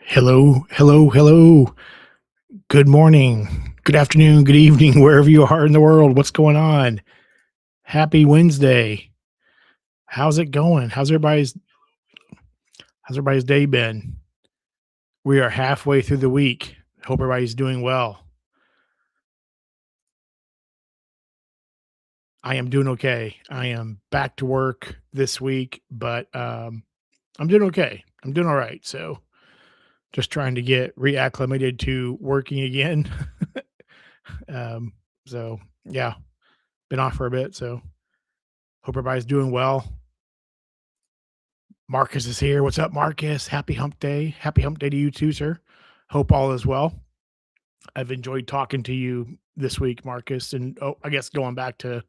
Hello, hello, hello. Good morning, good afternoon, good evening, wherever you are in the world. What's going on? Happy Wednesday. How's it going? How's everybody's day been? We are halfway through the week. Hope everybody's doing well. I am doing okay. I am back to work this week, but I'm doing okay. I'm doing all right. So just trying to get reacclimated to working again. um, so yeah, been off for a bit. So hope everybody's doing well. Marcus is here. What's up, Marcus? Happy hump day. Happy hump day to you too, sir. Hope all is well. I've enjoyed talking to you this week, Marcus, and I guess going back to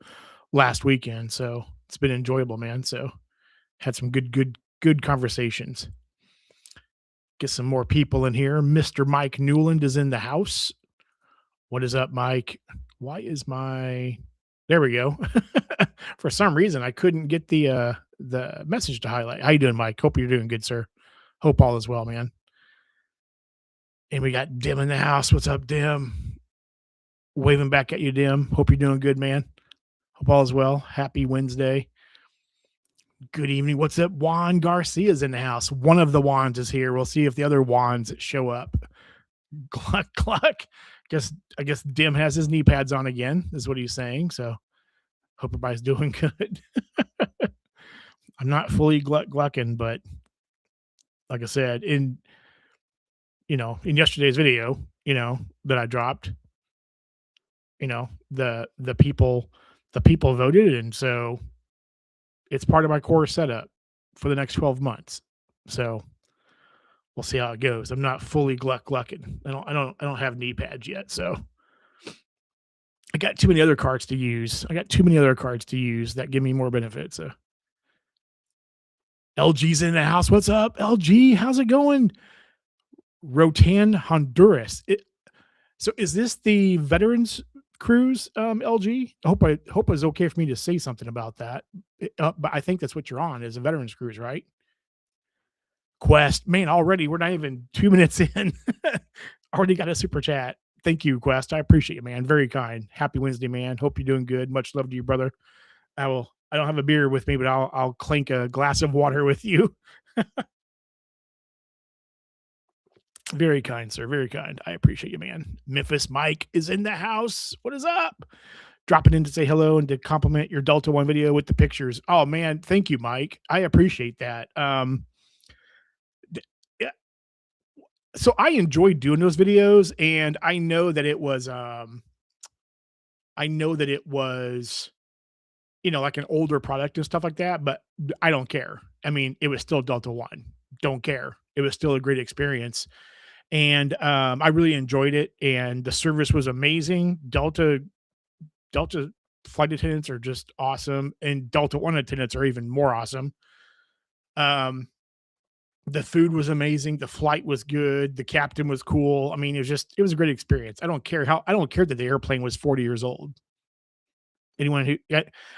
last weekend. So it's been enjoyable, man. So had some good conversations. Get some more people in here. Mr. Mike Newland is in the house. What is up, Mike? Why is my there we go. For some reason I couldn't get the message to highlight. How you doing, Mike? Hope you're doing good, sir. Hope all is well, man. And we got Dim in the house. What's up, Dim? Waving back at you, Dim. Hope you're doing good, man. Hope all is well. Happy Wednesday. Good evening. What's up? Juan Garcia's in the house. One of the Juans is here. We'll see if the other Juans show up. Cluck cluck. I guess Dim has his knee pads on again, is what he's saying. So hope everybody's doing good. I'm not fully glucking, but like I said, in yesterday's video, that I dropped, the people voted, and so it's part of my core setup for the next 12 months. So we'll see how it goes. I'm not fully glucking. I don't have knee pads yet, so I got too many other cards to use. I got too many other cards to use that give me more benefits. So LG's in the house. What's up, LG? How's it going? Rotan, Honduras. So is this the veterans cruise, LG? I hope it's okay for me to say something about that. But I think that's what you're on is a veterans cruise, right? Quest, man, already we're not even 2 minutes in. Already got a super chat. Thank you, Quest. I appreciate you, man. Very kind. Happy Wednesday, man. Hope you're doing good. Much love to you, brother. I don't have a beer with me, but I'll clink a glass of water with you. Very kind, sir. Very kind. I appreciate you, man. Memphis Mike is in the house. What is up? Dropping in to say hello and to compliment your Delta One video with the pictures. Oh man, thank you, Mike. I appreciate that. Yeah, so I enjoyed doing those videos, and I know that it was like an older product and stuff like that, but I don't care. I mean, it was still Delta One. Don't care. It was still a great experience. And I really enjoyed it, and the service was amazing. Delta flight attendants are just awesome, and Delta One attendants are even more awesome. Um, the food was amazing. The flight was good. The captain was cool. I mean, it was a great experience. I don't care that the airplane was 40 years old. Anyone who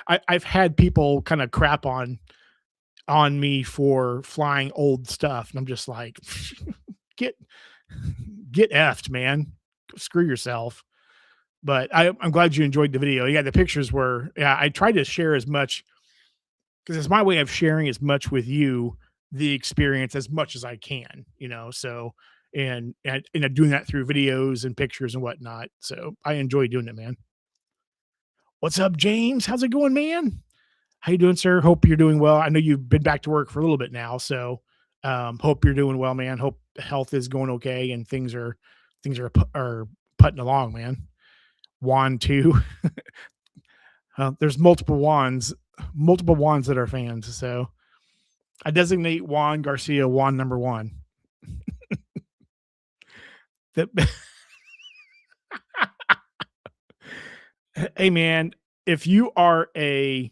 I've had people kind of crap on me for flying old stuff, and I'm just like, get get effed, man. Screw yourself. But I'm glad you enjoyed the video. Yeah, the pictures were. Yeah, I tried to share as much because it's my way of sharing as much with you the experience as much as I can. So and doing that through videos and pictures and whatnot. So I enjoy doing it, man. What's up, James? How's it going, man? How you doing, sir? Hope you're doing well. I know you've been back to work for a little bit now, so hope you're doing well, man. Hope health is going okay and things are putting along, man. Juan too. There's multiple wands that are fans. So I designate Juan Garcia Juan number one. That hey man, if you are a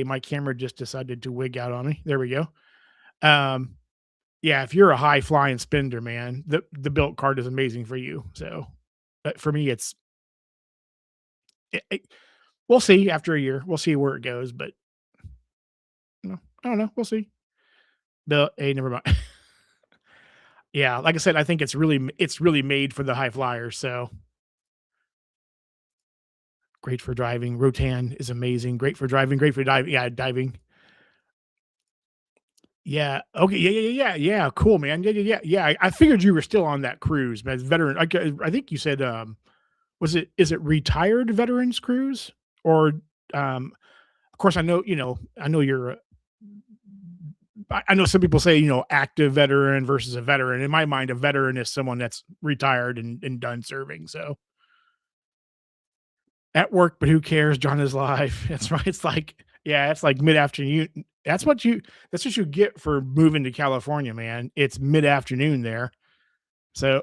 my camera just decided to wig out on me. There we go. Um, yeah, if you're a high flying spender, man, the built card is amazing for you. So for me, it, we'll see after a year. We'll see where it goes, but I don't know. We'll see. Hey, never mind. Yeah, like I said, I think it's really made for the high flyers, so great for driving. Rotan is amazing. Great for driving, great for diving. Yeah, diving. Yeah. Okay. Yeah, yeah, yeah, yeah, yeah. Cool, man. Yeah, yeah, yeah, yeah. I figured you were still on that cruise, man. Veteran. I think you said, is it retired veterans cruise or, of course, I know, I know you're, I know some people say, active veteran versus a veteran. In my mind, a veteran is someone that's retired and done serving. So at work, but who cares? John is live. That's right. It's like, yeah, it's like mid afternoon. That's what you get for moving to California, man. It's mid afternoon there. So,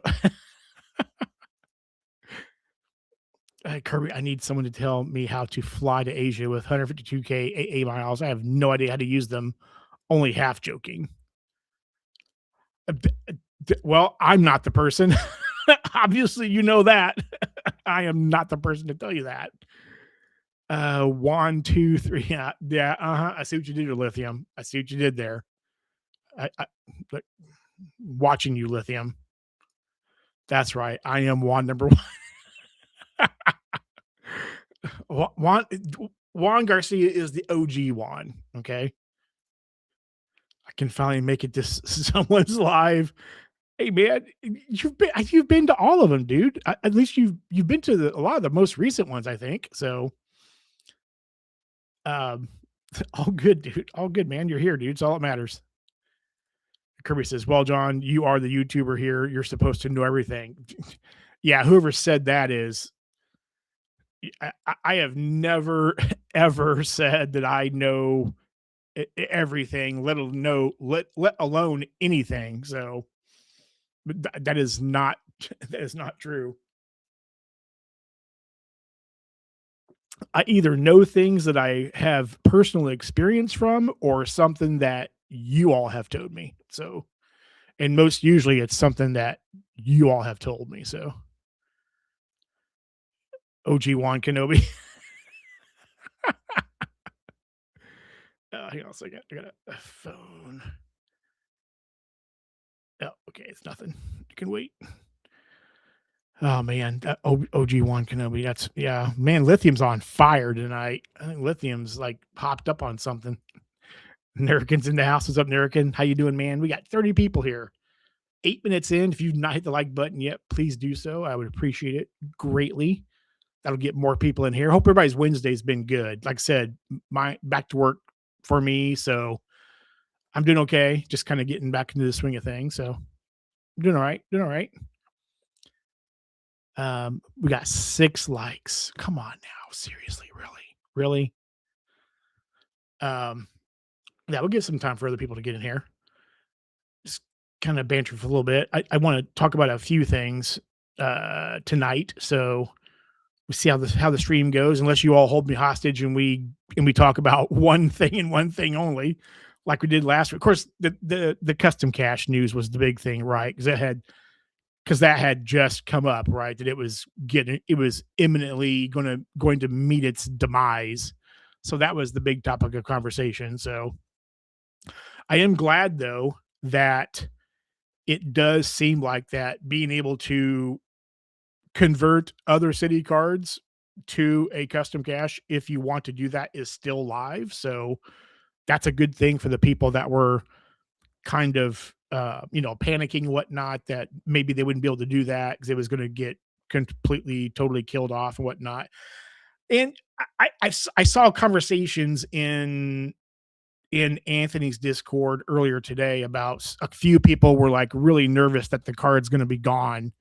Kirby, I need someone to tell me how to fly to Asia with 152K AA miles. I have no idea how to use them. Only half joking. Well, I'm not the person. Obviously, you know that. I am not the person to tell you that. 1, 2, 3. Yeah, yeah. I see what you did with lithium. I see what you did there. I like watching you, lithium. That's right. I am Juan number one. Juan Garcia is the OG Juan. Okay, I can finally make it to someone's live. Hey man, you've been to all of them, dude. At least you've been to a lot of the most recent ones, I think. So, um, all good, dude. All good, man. You're here, dude. It's all that matters. Kirby says, "Well, John, you are the YouTuber here. You're supposed to know everything." Yeah, whoever said that is, I have never ever said that I know everything, let alone anything. So but that is not that is not true. I either know things that I have personal experience from or something that you all have told me. So, and most usually it's something that you all have told me. So, OG Juan Kenobi. Hang on a second. I got a phone. Oh, okay. It's nothing. You can wait. Oh man, that OG One Kenobi. That's yeah, man. Lithium's on fire tonight. I think Lithium's like popped up on something. Nerican's in the house. What's up, Nerican? How you doing, man? We got 30 people here. 8 minutes in. If you've not hit the like button yet, please do so. I would appreciate it greatly. That'll get more people in here. Hope everybody's Wednesday's been good. Like I said, my back to work for me, so I'm doing okay. Just kind of getting back into the swing of things. So I'm doing all right. Doing all right. We got 6 likes. Come on now. Seriously, really? Really? Um, yeah, we'll give some time for other people to get in here. Just kind of banter for a little bit. I want to talk about a few things tonight. So we see how the stream goes, unless you all hold me hostage and we talk about one thing and one thing only, like we did last week. Of course, the custom cash news was the big thing, right? Because that had just come up, right? That it was imminently going to meet its demise. So that was the big topic of conversation. So I am glad though that it does seem like that being able to convert other city cards to a custom cash if you want to do that is still live. So that's a good thing for the people that were kind of panicking and whatnot, that maybe they wouldn't be able to do that because it was going to get completely totally killed off and whatnot. And I saw conversations in Anthony's Discord earlier today about a few people were like really nervous that the card's going to be gone,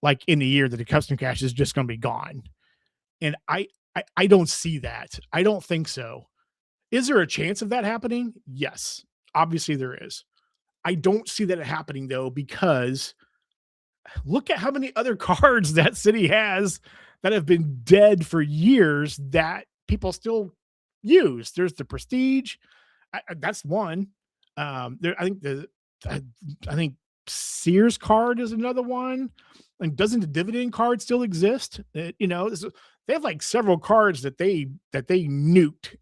like in the year that the custom cash is just going to be gone. And I don't see that. I don't think so. Is there a chance of that happening? Yes, obviously there is. I don't see that happening though, because look at how many other cards that city has that have been dead for years that people still use. There's the Prestige. That's one. There, I think I, I think Sears card is another one. And doesn't the dividend card still exist? They have like several cards that they nuked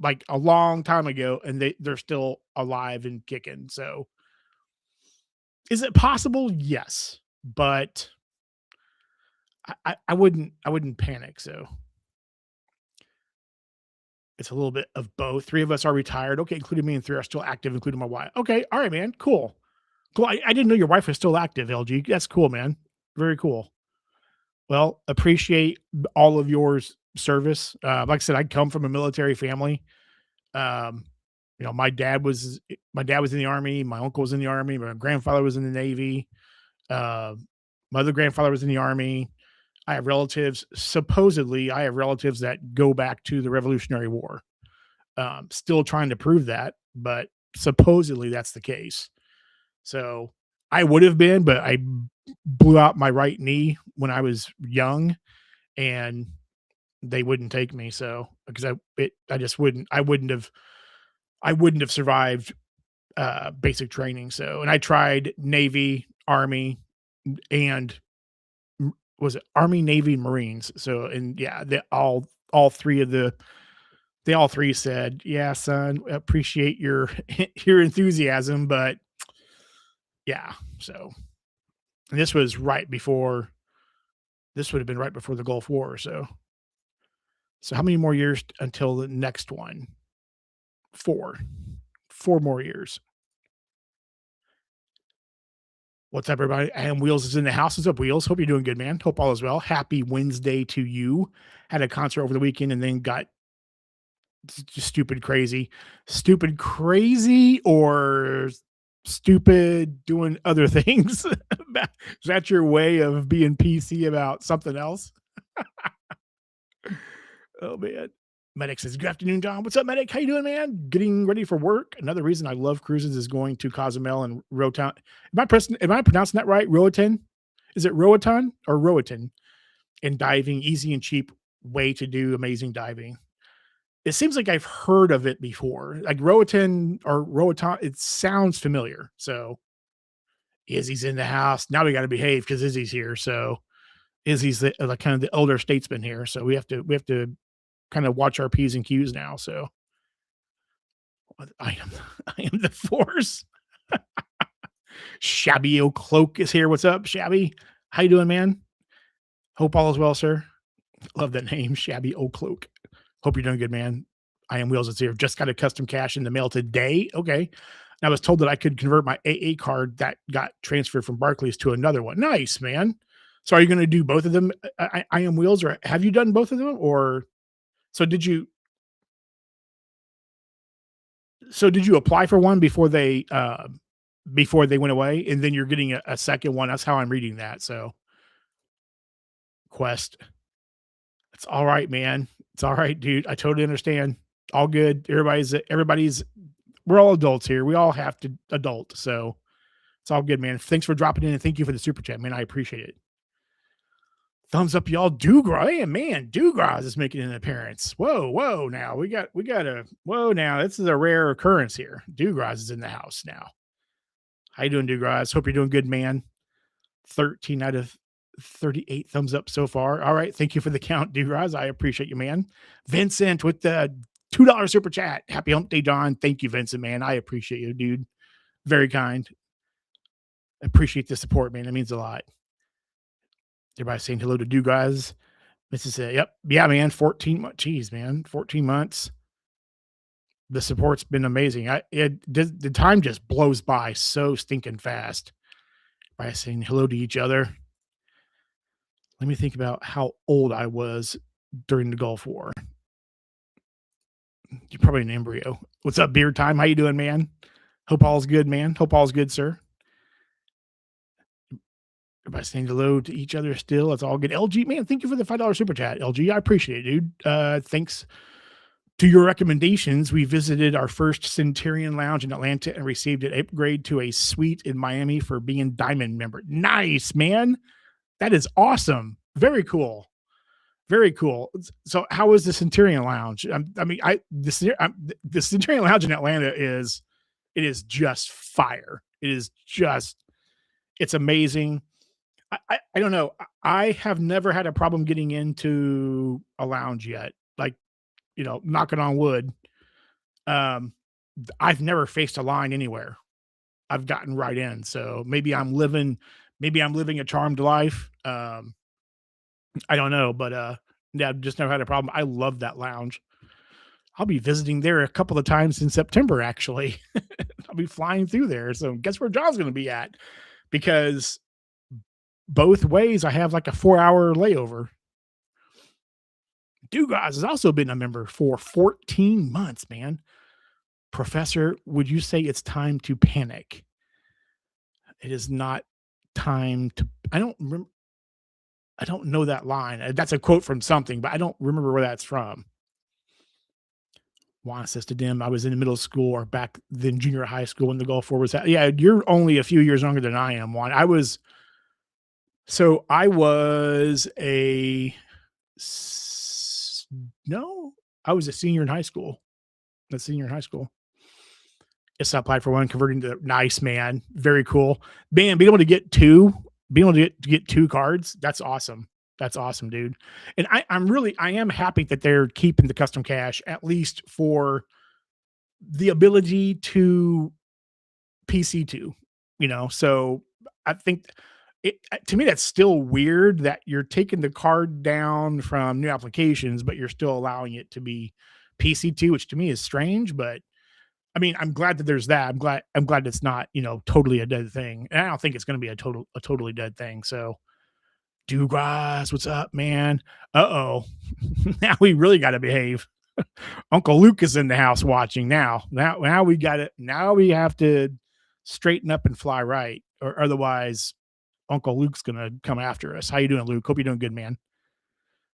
like a long time ago, and they're still alive and kicking. So Is it possible? Yes, but I wouldn't panic. So it's a little bit of both. Three of us are retired. Okay, including me, and three are still active, including my wife. Okay, all right, man. Cool, cool. I didn't know your wife was still active. LG, that's cool, man. Very cool. Well, appreciate all of yours service. Like I said, I come from a military family. Um, my dad was in the army. My uncle was in the army. My grandfather was in the Navy. Uh, my other grandfather was in the army. I have relatives. Supposedly, I have relatives that go back to the Revolutionary War. Still trying to prove that, but supposedly that's the case. So I would have been, but I blew out my right knee when I was young, and they wouldn't take me. So because I just I wouldn't have survived basic training. So, and I tried Navy, Army, and was it Army, Navy, Marines? So, and yeah, all three of the they all three said, "Yeah, son, appreciate your your enthusiasm, but yeah." So, and this would have been right before the Gulf War. So how many more years until the next one? 4. 4 more years. What's up, everybody? And Wheels is in the house. What's up, Wheels? Hope you're doing good, man. Hope all is well. Happy Wednesday to you. Had a concert over the weekend and then got just stupid crazy, or stupid doing other things. Is that your way of being PC about something else? Oh man. Medic says, "Good afternoon, John. What's up, Medic? How you doing, man? Getting ready for work." Another reason I love cruises is going to Cozumel and Roatan. Am I pronouncing that right? Roatan? Is it Roatan or Roatan? And diving, easy and cheap way to do amazing diving. It seems like I've heard of it before. Like Roatan or Roatan, it sounds familiar. So Izzy's in the house. Now we got to behave because Izzy's here. So Izzy's the kind of the elder statesman here. So we have to kind of watch our P's and Q's now. So I am I am the force. Shabby O'Cloak is here. What's up, Shabby? How you doing, man? Hope all is well, sir. Love that name, Shabby O'Cloak. Hope you're doing good, man. I am Wheels. It's here. Just got a custom cash in the mail today. Okay. And I was told that I could convert my AA card that got transferred from Barclays to another one. Nice, man. So are you going to do both of them? I am Wheels, or have you done both of them? Or so did you apply for one before they went away, and then you're getting a second one? That's how I'm reading that. So Quest. It's all right, man. It's all right, dude. I totally understand. All good. Everybody's we're all adults here. We all have to adult. So it's all good, man. Thanks for dropping in and thank you for the super chat, man. I appreciate it. Thumbs up, y'all. Dugras, hey, man. Dugras is making an appearance. Whoa, whoa. Now we got a whoa. Now this is a rare occurrence here. Dugras is in the house now. How you doing, Dugras? Hope you're doing good, man. 13 out of 38 thumbs up so far. All right. Thank you for the count, Dugras. I appreciate you, man. Vincent with the $2 super chat. Happy hump day, John. Thank you, Vincent, man. I appreciate you, dude. Very kind. Appreciate the support, man. It means a lot. Everybody saying hello to Dugras. Mrs. Said, yep. Yeah, man. 14 months. Jeez, man. 14 months. The support's been amazing. The time just blows by so stinking fast by saying hello to each other. Let me think about how old I was during the Gulf War. You're probably an embryo. What's up, Beard Time? How you doing, man? Hope all's good, man. Hope all's good, sir. Everybody saying hello to each other still. It's all good. LG, man, thank you for the $5 super chat. LG, I appreciate it, dude. Thanks to your recommendations, we visited our first Centurion Lounge in Atlanta and received an upgrade to a suite in Miami for being Diamond member. Nice, man. That is awesome. Very cool. Very cool. So, how is the Centurion Lounge? The Centurion Lounge in Atlanta is just fire. It's amazing. I don't know. I have never had a problem getting into a lounge yet. Like, knocking on wood. Um, I've never faced a line anywhere. I've gotten right in. So maybe I'm living a charmed life. I don't know, but yeah, I've just never had a problem. I love that lounge. I'll be visiting there a couple of times in September, actually. I'll be flying through there. So guess where John's going to be at? Because both ways, I have like a 4 hour layover. Dugas has also been a member for 14 months, man. Professor, would you say it's time to panic? It is not time to. I don't know that line. That's a quote from something, but I don't remember where that's from. Juan says to Dim, I was in middle school or back then junior high school when the Gulf War was. Yeah, you're only a few years younger than I am. Juan, I was no, I was a senior in high school. A senior in high school. Yes, I applied for one, converting to nice, man. Very cool. Man, being able to get two, being able to get two cards, that's awesome. That's awesome, dude. And I am happy that they're keeping the custom cash, at least for the ability to PC2, So I think to me, that's still weird that you're taking the card down from new applications, but you're still allowing it to be PC2, which to me is strange, but I mean, I'm glad that there's that. I'm glad it's not, totally a dead thing. And I don't think it's going to be a totally dead thing. So, Dugas, what's up, man? Uh-oh. Now we really got to behave. Uncle Luke is in the house watching now. Now we got it. Now we have to straighten up and fly right, or otherwise Uncle Luke's going to come after us. How you doing, Luke? Hope you're doing good, man.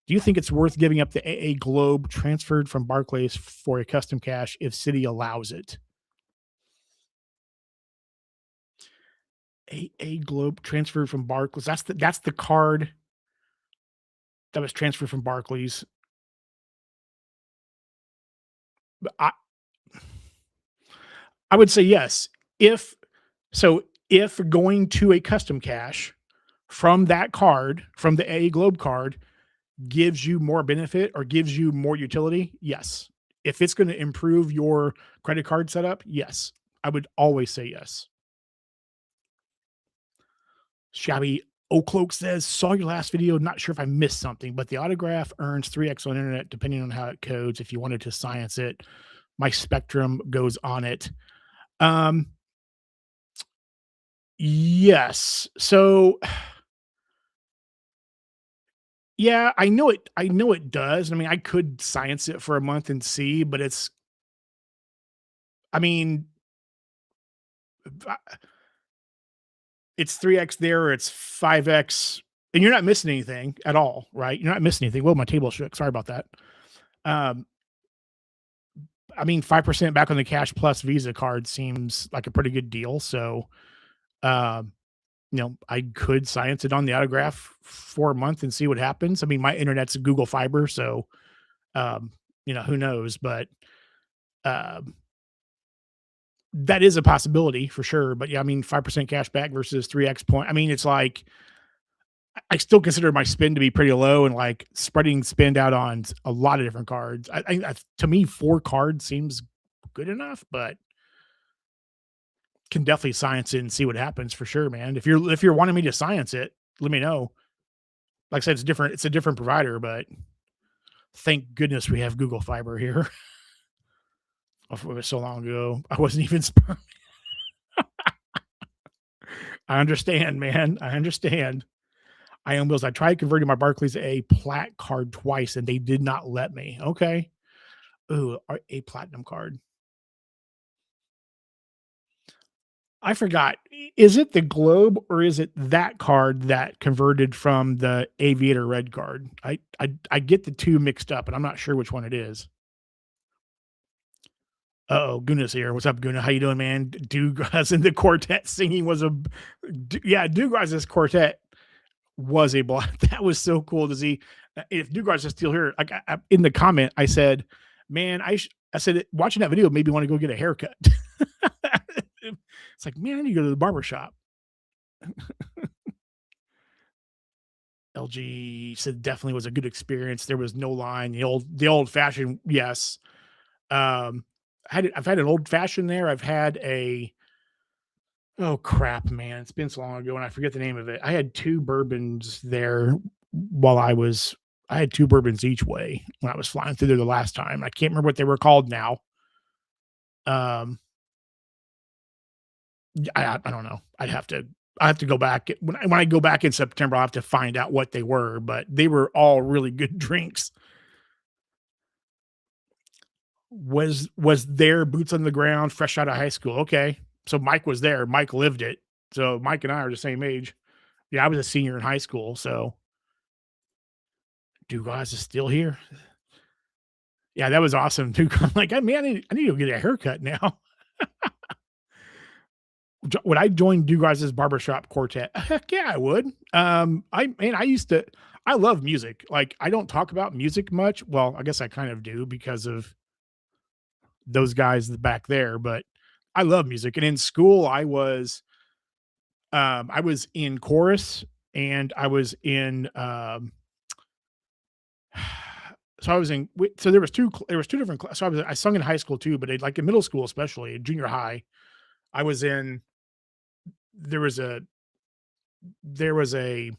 Do you think it's worth giving up the AA Globe transferred from Barclays for a custom cash if Citi allows it? AA Globe transferred from Barclays. That's the card that was transferred from Barclays. But I would say yes. If if going to a custom cash from that card, from the AA Globe card, gives you more benefit or gives you more utility, yes. If it's going to improve your credit card setup, yes. I would always say yes. Shabby O'Cloak says, saw your last video. Not sure if I missed something, but the autograph earns 3x on internet depending on how it codes. If you wanted to science it, my spectrum goes on it. Yes. So yeah, I know it does. I mean, I could science it for a month and see, but I mean, it's 3x there, or it's 5x, and you're not missing anything at all, right? You're not missing anything. Well, my table shook. Sorry about that. Um, I mean, 5% back on the Cash Plus Visa card seems like a pretty good deal. So, um, I could science it on the autograph for a month and see what happens. I mean, my internet's Google Fiber, so um, who knows? But um, that is a possibility for sure. But yeah, I mean, 5% cash back versus 3x point. I mean, it's like I still consider my spend to be pretty low, and like spreading spend out on a lot of different cards. To me, 4 cards seems good enough, but can definitely science it and see what happens for sure, man. If you're wanting me to science it, let me know. Like I said, it's different. It's a different provider, but thank goodness we have Google Fiber here. It was so long ago, I wasn't even. I understand, man. I understand. I am Wills. I tried converting my Barclays a plat card twice, and they did not let me. Okay. Ooh, a platinum card. I forgot. Is it the Globe or is it that card that converted from the Aviator Red card? I get the two mixed up, and I'm not sure which one it is. Oh, Guna's here. What's up, Guna? How you doing, man? Dugras in the quartet singing was yeah. Dugras' quartet was a blast. That was so cool to see. If Dugras is still here, like in the comment, I said, "Man, I said watching that video made me want to go get a haircut." It's like, man, I need to go to the barber shop. LG said definitely was a good experience. There was no line. The old fashioned, yes. I've had an old fashioned there. I've had Oh crap, man. It's been so long ago and I forget the name of it. I had 2 bourbons there while I had 2 bourbons each way when I was flying through there the last time. I can't remember what they were called now. Um, I don't know. I have to go back when I go back in September, I'll have to find out what they were, but they were all really good drinks. Was there boots on the ground, fresh out of high school. Okay. So Mike was there. Mike lived it. So Mike and I are the same age. Yeah, I was a senior in high school, so Dugas is still here. Yeah, that was awesome too. I'm like, "Hey, man, I need to go get a haircut now." Would I join Dugas's barbershop quartet? Heck yeah, I would. I love music. Like, I don't talk about music much. Well, I guess I kind of do because of those guys back there, but I love music. And in school, I was in chorus and I was in so I was in so there was 2 different so I sung in high school too, but like in middle school, especially in junior high, I was in there was a there was a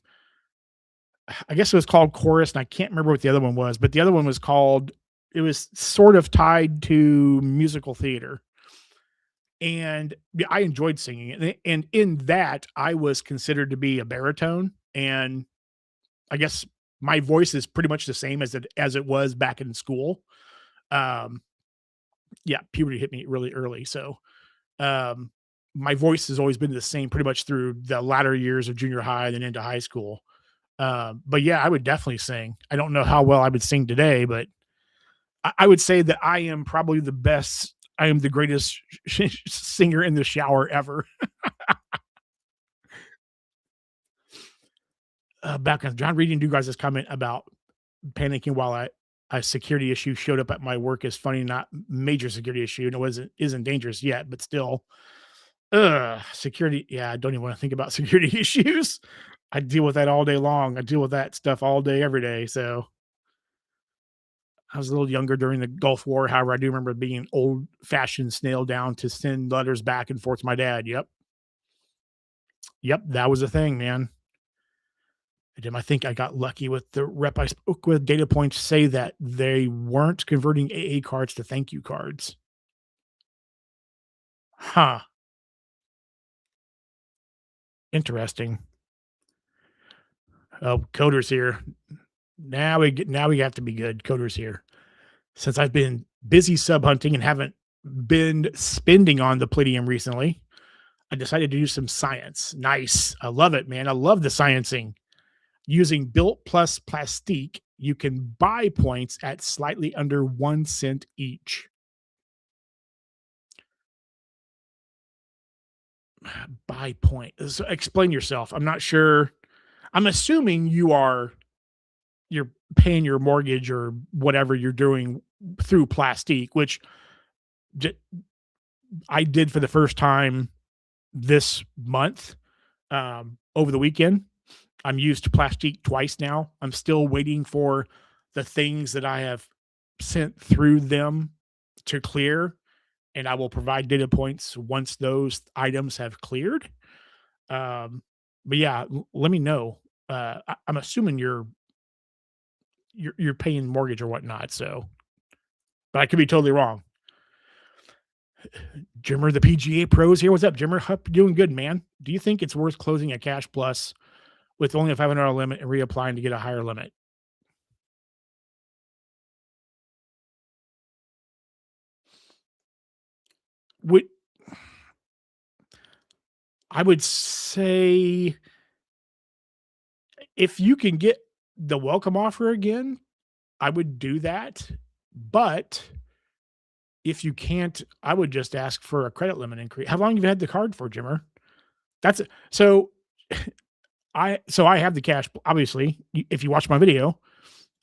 I guess it was called chorus, and I can't remember what the other one was, but the other one was called it was sort of tied to musical theater. And yeah, I enjoyed singing it. And in that, I was considered to be a baritone. And I guess my voice is pretty much the same as it was back in school. Um, yeah, puberty hit me really early. So um my voice has always been the same pretty much through the latter years of junior high and then into high school. But yeah, I would definitely sing. I don't know how well I would sing today, but I would say that I am probably the best. I am the greatest singer in the shower ever. Back on John reading you guys' comment about panicking while a security issue showed up at my work is funny, not major security issue, and it wasn't isn't dangerous yet, but still, security. Yeah, I don't even want to think about security issues. I deal with that all day long. I deal with that stuff all day, every day. So I was a little younger during the Gulf War. However, I do remember being old fashioned snail down to send letters back and forth to my dad. Yep. Yep. That was a thing, man. I think I got lucky with the rep I spoke with. Data points say that they weren't converting AA cards to thank you cards. Huh. Interesting. Oh, Coder's here. Now we have to be good. Coder's here. Since I've been busy sub hunting and haven't been spending on the Palladium recently, I decided to do some science. Nice. I love it, man. I love the sciencing. Using Bilt plus Plastique, you can buy points at slightly under 1 cent each. Buy point. So explain yourself. I'm not sure. I'm assuming you're paying your mortgage or whatever you're doing through Plastique, which j- I did for the first time this month over the weekend. I'm used to Plastique twice now. I'm still waiting for the things that I have sent through them to clear, and I will provide data points once those items have cleared. Um, but yeah, let me know. I'm assuming you're paying mortgage or whatnot, so but I could be totally wrong. Jimmer, the PGA pros here. What's up, Jimmer? Hope you're doing good, man. Do you think it's worth closing a cash plus with only a $500 limit and reapplying to get a higher limit? Would I would say if you can get the welcome offer again, I would do that. But if you can't, I would just ask for a credit limit increase. How long have you had the card for, Jimmer? That's it. So I have the cash, obviously, if you watch my video,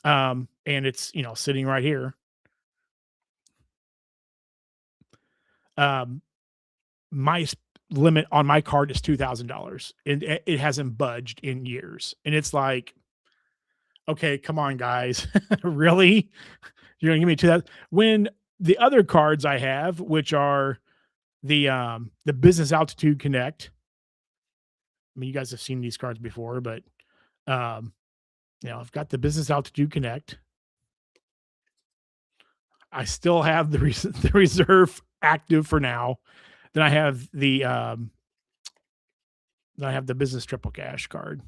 and it's sitting right here. Um, my limit on my card is $2,000, and it hasn't budged in years. And it's like, okay, come on, guys, really? You're gonna give me 2,000 when the other cards I have, which are The Business Altitude Connect. I mean, you guys have seen these cards before, but um, I've got the Business Altitude Connect. I still have the reserve active for now. Then I have the Business Triple Cash card.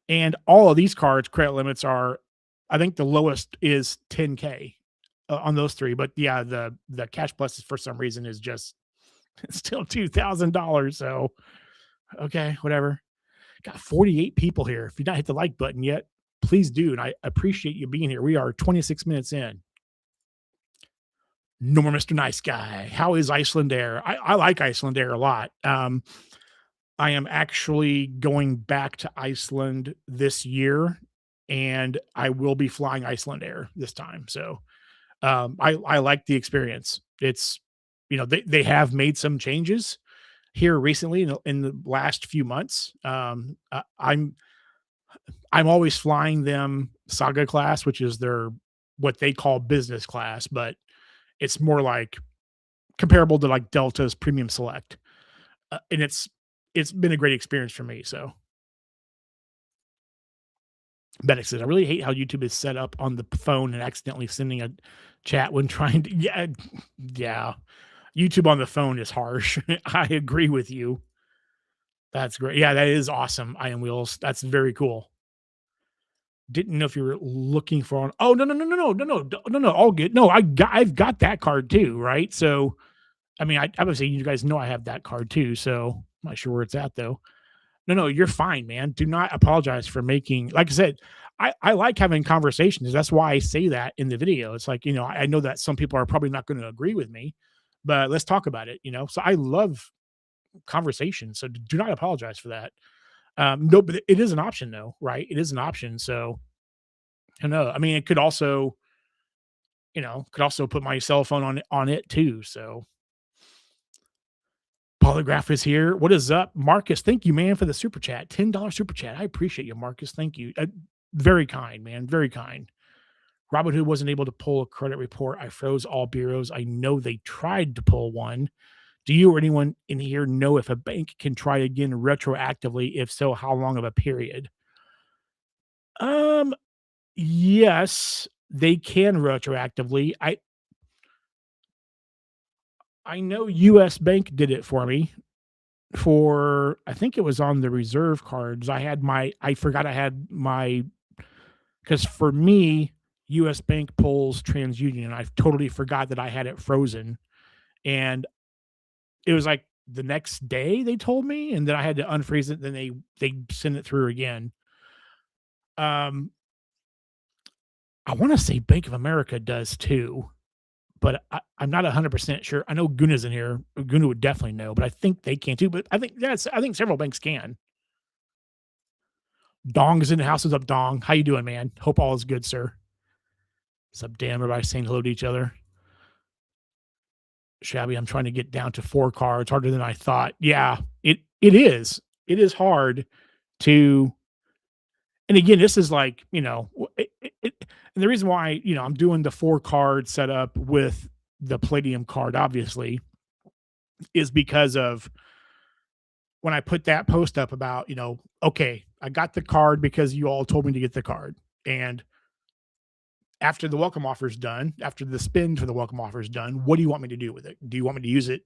And all of these cards, credit limits are, I think the lowest is 10K on those three. But yeah, the Cash Plus for some reason is just still $2,000. So okay, whatever. Got 48 people here. If you've not hit the like button yet, please do. And I appreciate you being here. We are 26 minutes in. No more Mr. Nice Guy. How is Iceland Air? I like Iceland Air a lot. I am actually going back to Iceland this year, and I will be flying Iceland Air this time. So I like the experience. It's they have made some changes here recently in the last few months. I'm always flying them Saga class, which is their what they call business class, but it's more like comparable to like Delta's Premium Select, and it's been a great experience for me. So Bennett says, I really hate how YouTube is set up on the phone and accidentally sending a chat when trying to. Yeah, yeah. YouTube on the phone is harsh. I agree with you. That's great. Yeah, that is awesome. Iron Wheels. That's very cool. Didn't know if you were looking for on. Oh, no, no, no, no, no, no, no, no, no. All good. No, I've got that card too, right? So I mean, I would say you guys know I have that card too. So I'm not sure where it's at though. No, no, you're fine, man. Do not apologize for making, like I said, I like having conversations. That's why I say that in the video. It's like, I know that some people are probably not going to agree with me, but let's talk about it. So I love conversation. So do not apologize for that. No, but it is an option though, right? It is an option. So I know. I mean, it could also put my cell phone on it too. So Polygraph is here. What is up, Marcus? Thank you, man, for the super chat. $10 super chat. I appreciate you, Marcus. Thank you. Very kind, man. Very kind. Robinhood wasn't able to pull a credit report. I froze all bureaus. I know they tried to pull one. Do you or anyone in here know if a bank can try again retroactively? If so, how long of a period? Um, yes, they can retroactively. I know US Bank did it for me. For I think it was on the reserve cards. I forgot I had my because for me, US Bank pulls TransUnion, and I totally forgot that I had it frozen. And it was like the next day they told me, and then I had to unfreeze it. Then they send it through again. Um, I want to say Bank of America does too, but I'm not 100% sure. I know Guna's in here. Guna would definitely know, but I think they can too. But I think several banks can. Dong is in the house. What's up, Dong? How you doing, man? Hope all is good, sir. What's up, Dan? Everybody saying hello to each other. Shabby, I'm trying to get down to 4 cards. Harder than I thought. Yeah, it is. It is hard to. And again, this is like and the reason why I'm doing the 4 card setup with the Palladium card, obviously, is because of when I put that post up about okay, I got the card because you all told me to get the card, and after the welcome offer is done, after the spin for the welcome offer is done, what do you want me to do with it? Do you want me to use it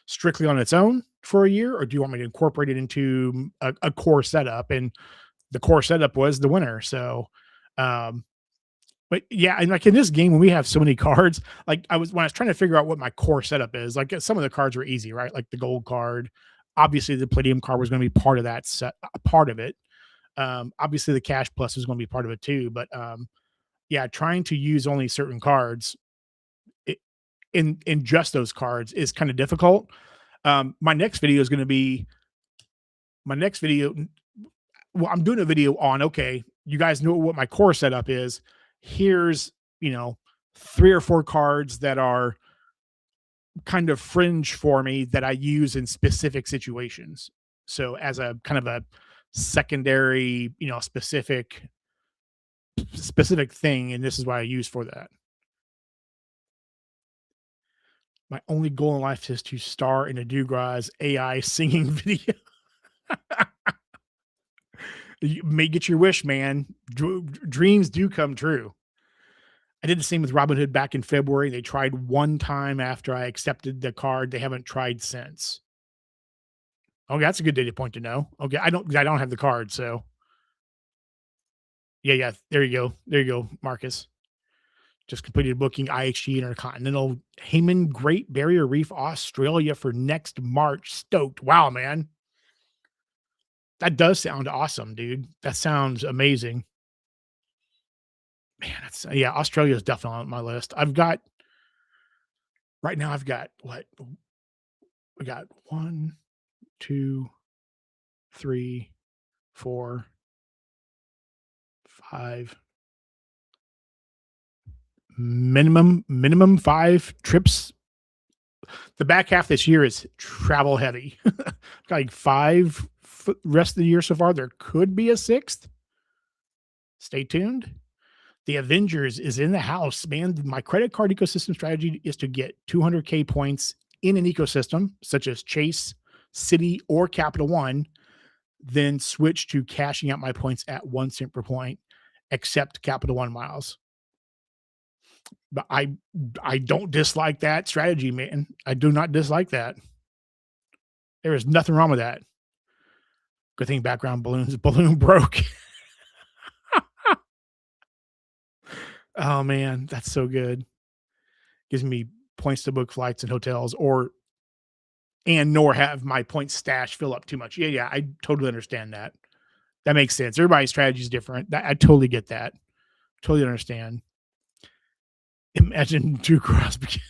strictly on its own for a year, or do you want me to incorporate it into a core setup? And the core setup was the winner. So, um, but yeah, and like in this game, when we have so many cards, like when I was trying to figure out what my core setup is, like some of the cards were easy, right? Like the gold card, obviously the Palladium card was going to be part of that set, part of it. Obviously the Cash Plus was going to be part of it too, but yeah, trying to use only certain cards in just those cards is kind of difficult. My next video is going to be my next video. Well, I'm doing a video on okay, you guys know what my core setup is. Here's 3 or 4 cards that are kind of fringe for me that I use in specific situations. So as a kind of a secondary, specific thing, and this is what I use for that. My only goal in life is to star in a Degra's AI singing video. You may get your wish, man. Dreams do come true. I did the same with Robinhood back in February. They tried one time after I accepted the card. They haven't tried since. Okay, that's a good data point to know. Okay, I don't have the card, so yeah, yeah. There you go. There you go, Marcus. Just completed booking IHG Intercontinental Hayman Great Barrier Reef, Australia for next March. Stoked. Wow, man. That does sound awesome, dude. That sounds amazing. Man, that's yeah, Australia is definitely on my list. I've got what? We got one, two, three, four, five, minimum five trips. The back half this year is travel heavy. Got like five rest of the year so far. There could be a sixth. Stay tuned. The Avengers is in the house, man. My credit card ecosystem strategy is to get 200K points in an ecosystem such as Chase, Citi, or Capital One, then switch to cashing out my points at 1 cent per point, except Capital One miles. But I don't dislike that strategy, man. I do not dislike that. There is nothing wrong with that. Good thing background balloon broke. Oh man, that's so good. Gives me points to book flights and hotels nor have my point stash fill up too much. Yeah, yeah, I totally understand that. That makes sense. Everybody's strategy is different. I totally get that. Totally understand. Imagine Drew Crosby.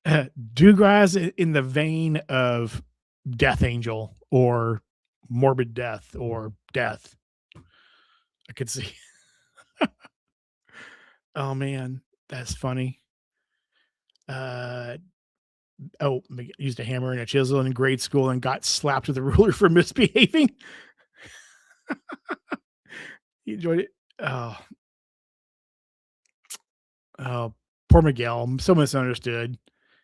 Dugras in the vein of Death Angel or Morbid Death or Death. I could see. Oh man, that's funny. Uh used a hammer and a chisel in grade school and got slapped with a ruler for misbehaving. He enjoyed it. Oh, oh, poor Miguel. So misunderstood.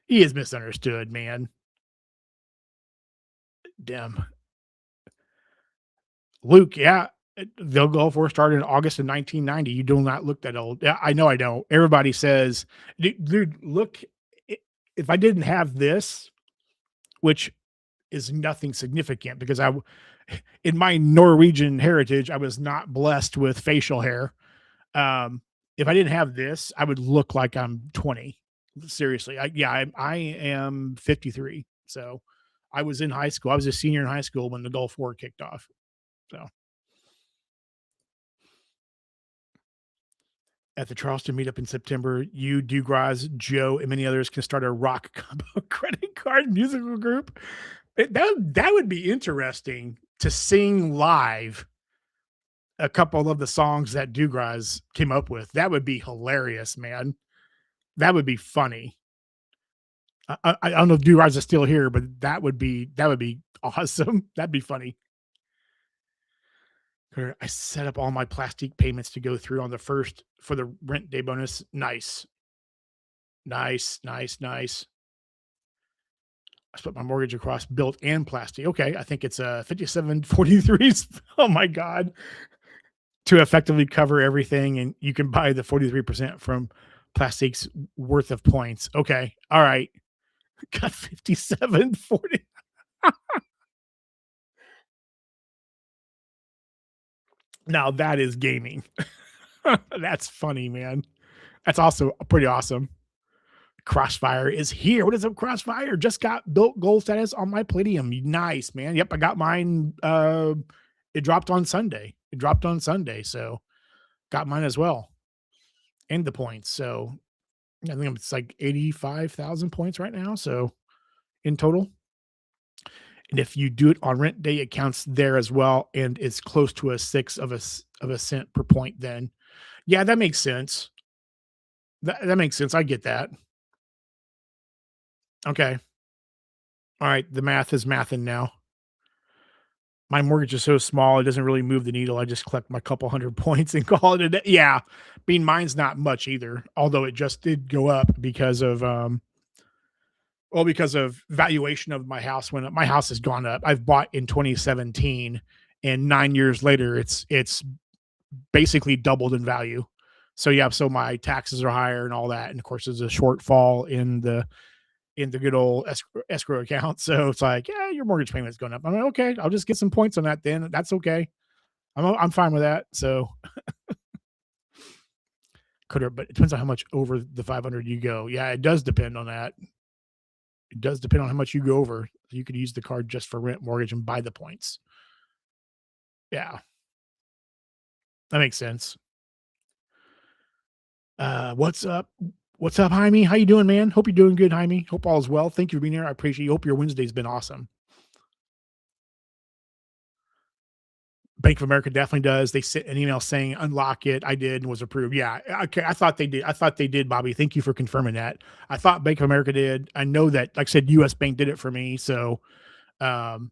He is misunderstood, man. Damn. Luke, yeah, they'll go for started in August of 1990. You do not look that old. Yeah, I know I don't. Everybody says, dude, look, if I didn't have this, which is nothing significant because in my Norwegian heritage, I was not blessed with facial hair. If I didn't have this, I would look like I'm 20. Seriously. I am 53. So I was in high school. I was a senior in high school when the Gulf War kicked off. So at the Charleston meetup in September, you, Dugras, Joe, and many others can start a rock combo credit card musical group. That would be interesting to sing live a couple of the songs that Dugras came up with. That would be hilarious, man. That would be funny. I don't know if Dugras is still here, but that would be awesome. That'd be funny. I set up all my plastic payments to go through on the first for the rent day bonus. Nice. Nice, nice, nice. I split my mortgage across Bilt and Plastic. Okay, I think it's 5743s. Oh my god. To effectively cover everything and you can buy the 43% from Plastic's worth of points. Okay. All right. Got 5740. Now that is gaming. That's funny, man. That's also pretty awesome. Crossfire is here. What is up, Crossfire? Just got built gold status on my Palladium. Nice, man. Yep, I got mine. It dropped on Sunday. So got mine as well. And the points. So I think it's like 85,000 points right now. So in total. And if you do it on rent day, it counts there as well. And it's close to a sixth of a cent per point then. Yeah, that makes sense. That makes sense. I get that. Okay. All right. The math is mathing now. My mortgage is so small, it doesn't really move the needle. I just collect my couple 100 points and call it a day. Yeah. I mean, mine's not much either, although it just did go up because of, well, because of valuation of my house. When my house has gone up, I've bought in 2017, and 9 years later, it's basically doubled in value. So, yeah, so my taxes are higher and all that, and of course, there's a shortfall in the good old escrow account. So it's like, yeah, your mortgage payment's going up. I'm like, okay, I'll just get some points on that then. That's okay. I'm fine with that. So could have, but it depends on how much over the 500 you go. Yeah, it does depend on that. It does depend on how much you go over. You could use the card just for rent, mortgage, and buy the points. Yeah, that makes sense. What's up? What's up, Jaime? How you doing, man? Hope you're doing good, Jaime. Hope all is well. Thank you for being here. I appreciate you. Hope your Wednesday's been awesome. Bank of America definitely does. They sent an email saying unlock it. I did and was approved. Yeah. Okay. I thought they did. I thought they did, Bobby. Thank you for confirming that. I thought Bank of America did. I know that, like I said, US Bank did it for me. So um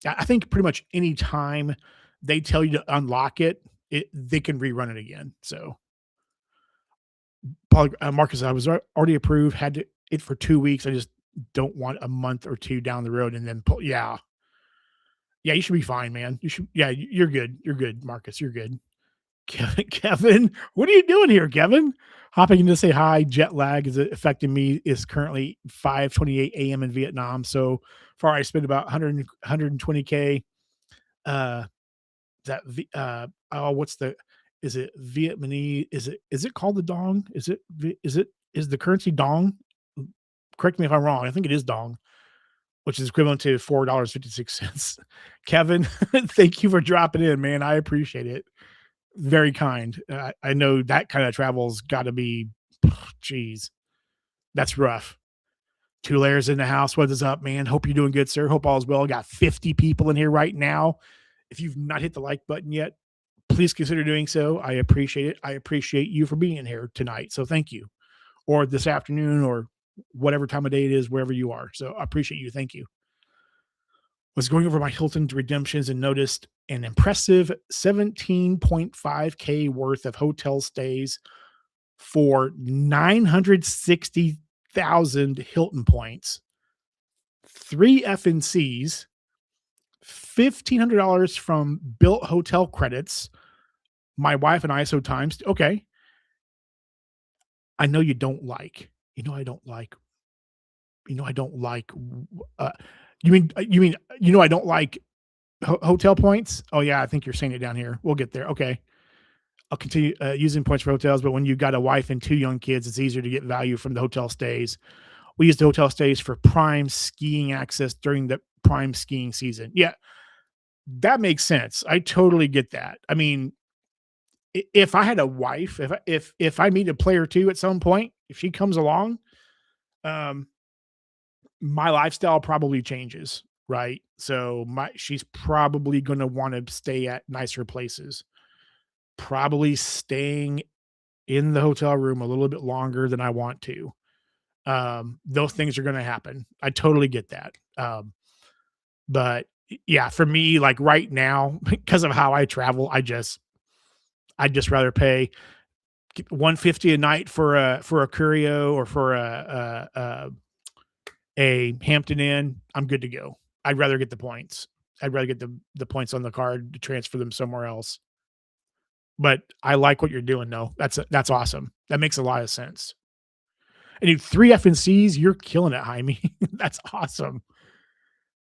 I think pretty much any time they tell you to unlock it, they can rerun it again. So Paul, Marcus, I was already approved, had it for 2 weeks. I just don't want a month or two down the road and then pull. Yeah. Yeah. You should be fine, man. You should. Yeah. You're good. You're good, Marcus. You're good. Kevin, what are you doing here, Kevin? Hopping in to say hi. Jet lag is affecting me. Is currently 5:28 a.m. in Vietnam. So far, I spent about 120K. Uh, that oh, what's the? Is it Vietnamese? Is it called the dong? Is the currency dong? Correct me if I'm wrong. I think it is dong, which is equivalent to $4.56. Kevin, thank you for dropping in, man. I appreciate it. Very kind. I know that kind of travel's gotta be geez, that's rough. 2 layers in the house. What is up, man? Hope you're doing good, sir. Hope all is well. Got 50 people in here right now. If you've not hit the like button yet, please consider doing so. I appreciate it. I appreciate you for being here tonight. So thank you. Or this afternoon or whatever time of day it is, wherever you are. So I appreciate you. Thank you. Was going over my Hilton redemptions and noticed an impressive 17.5K worth of hotel stays for 960,000 Hilton points, 3 FNCs, $1,500 from Bilt hotel credits. My wife and I so times. Okay. I know you don't like, you know, I don't like, you know, I don't like, uh, I don't like hotel points. Oh yeah. I think you're saying it down here. We'll get there. Okay. I'll continue using points for hotels, but when you've got a wife and 2 young kids, it's easier to get value from the hotel stays. We use the hotel stays for prime skiing access during the prime skiing season. Yeah, that makes sense. I totally get that. I mean, if I had a wife, if I meet a player too at some point, if she comes along, um, my lifestyle probably changes, right? So she's probably going to want to stay at nicer places, probably staying in the hotel room a little bit longer than I want to. Those things are going to happen. I totally get that. But yeah, for me, like right now, because of how I travel, I'd just rather pay 150 a night for a Curio or for a Hampton Inn. I'm good to go. I'd rather get the points. I'd rather get the points on the card to transfer them somewhere else. But I like what you're doing though. That's awesome. That makes a lot of sense. And you 3 FNCs, you're killing it, Jaime. That's awesome.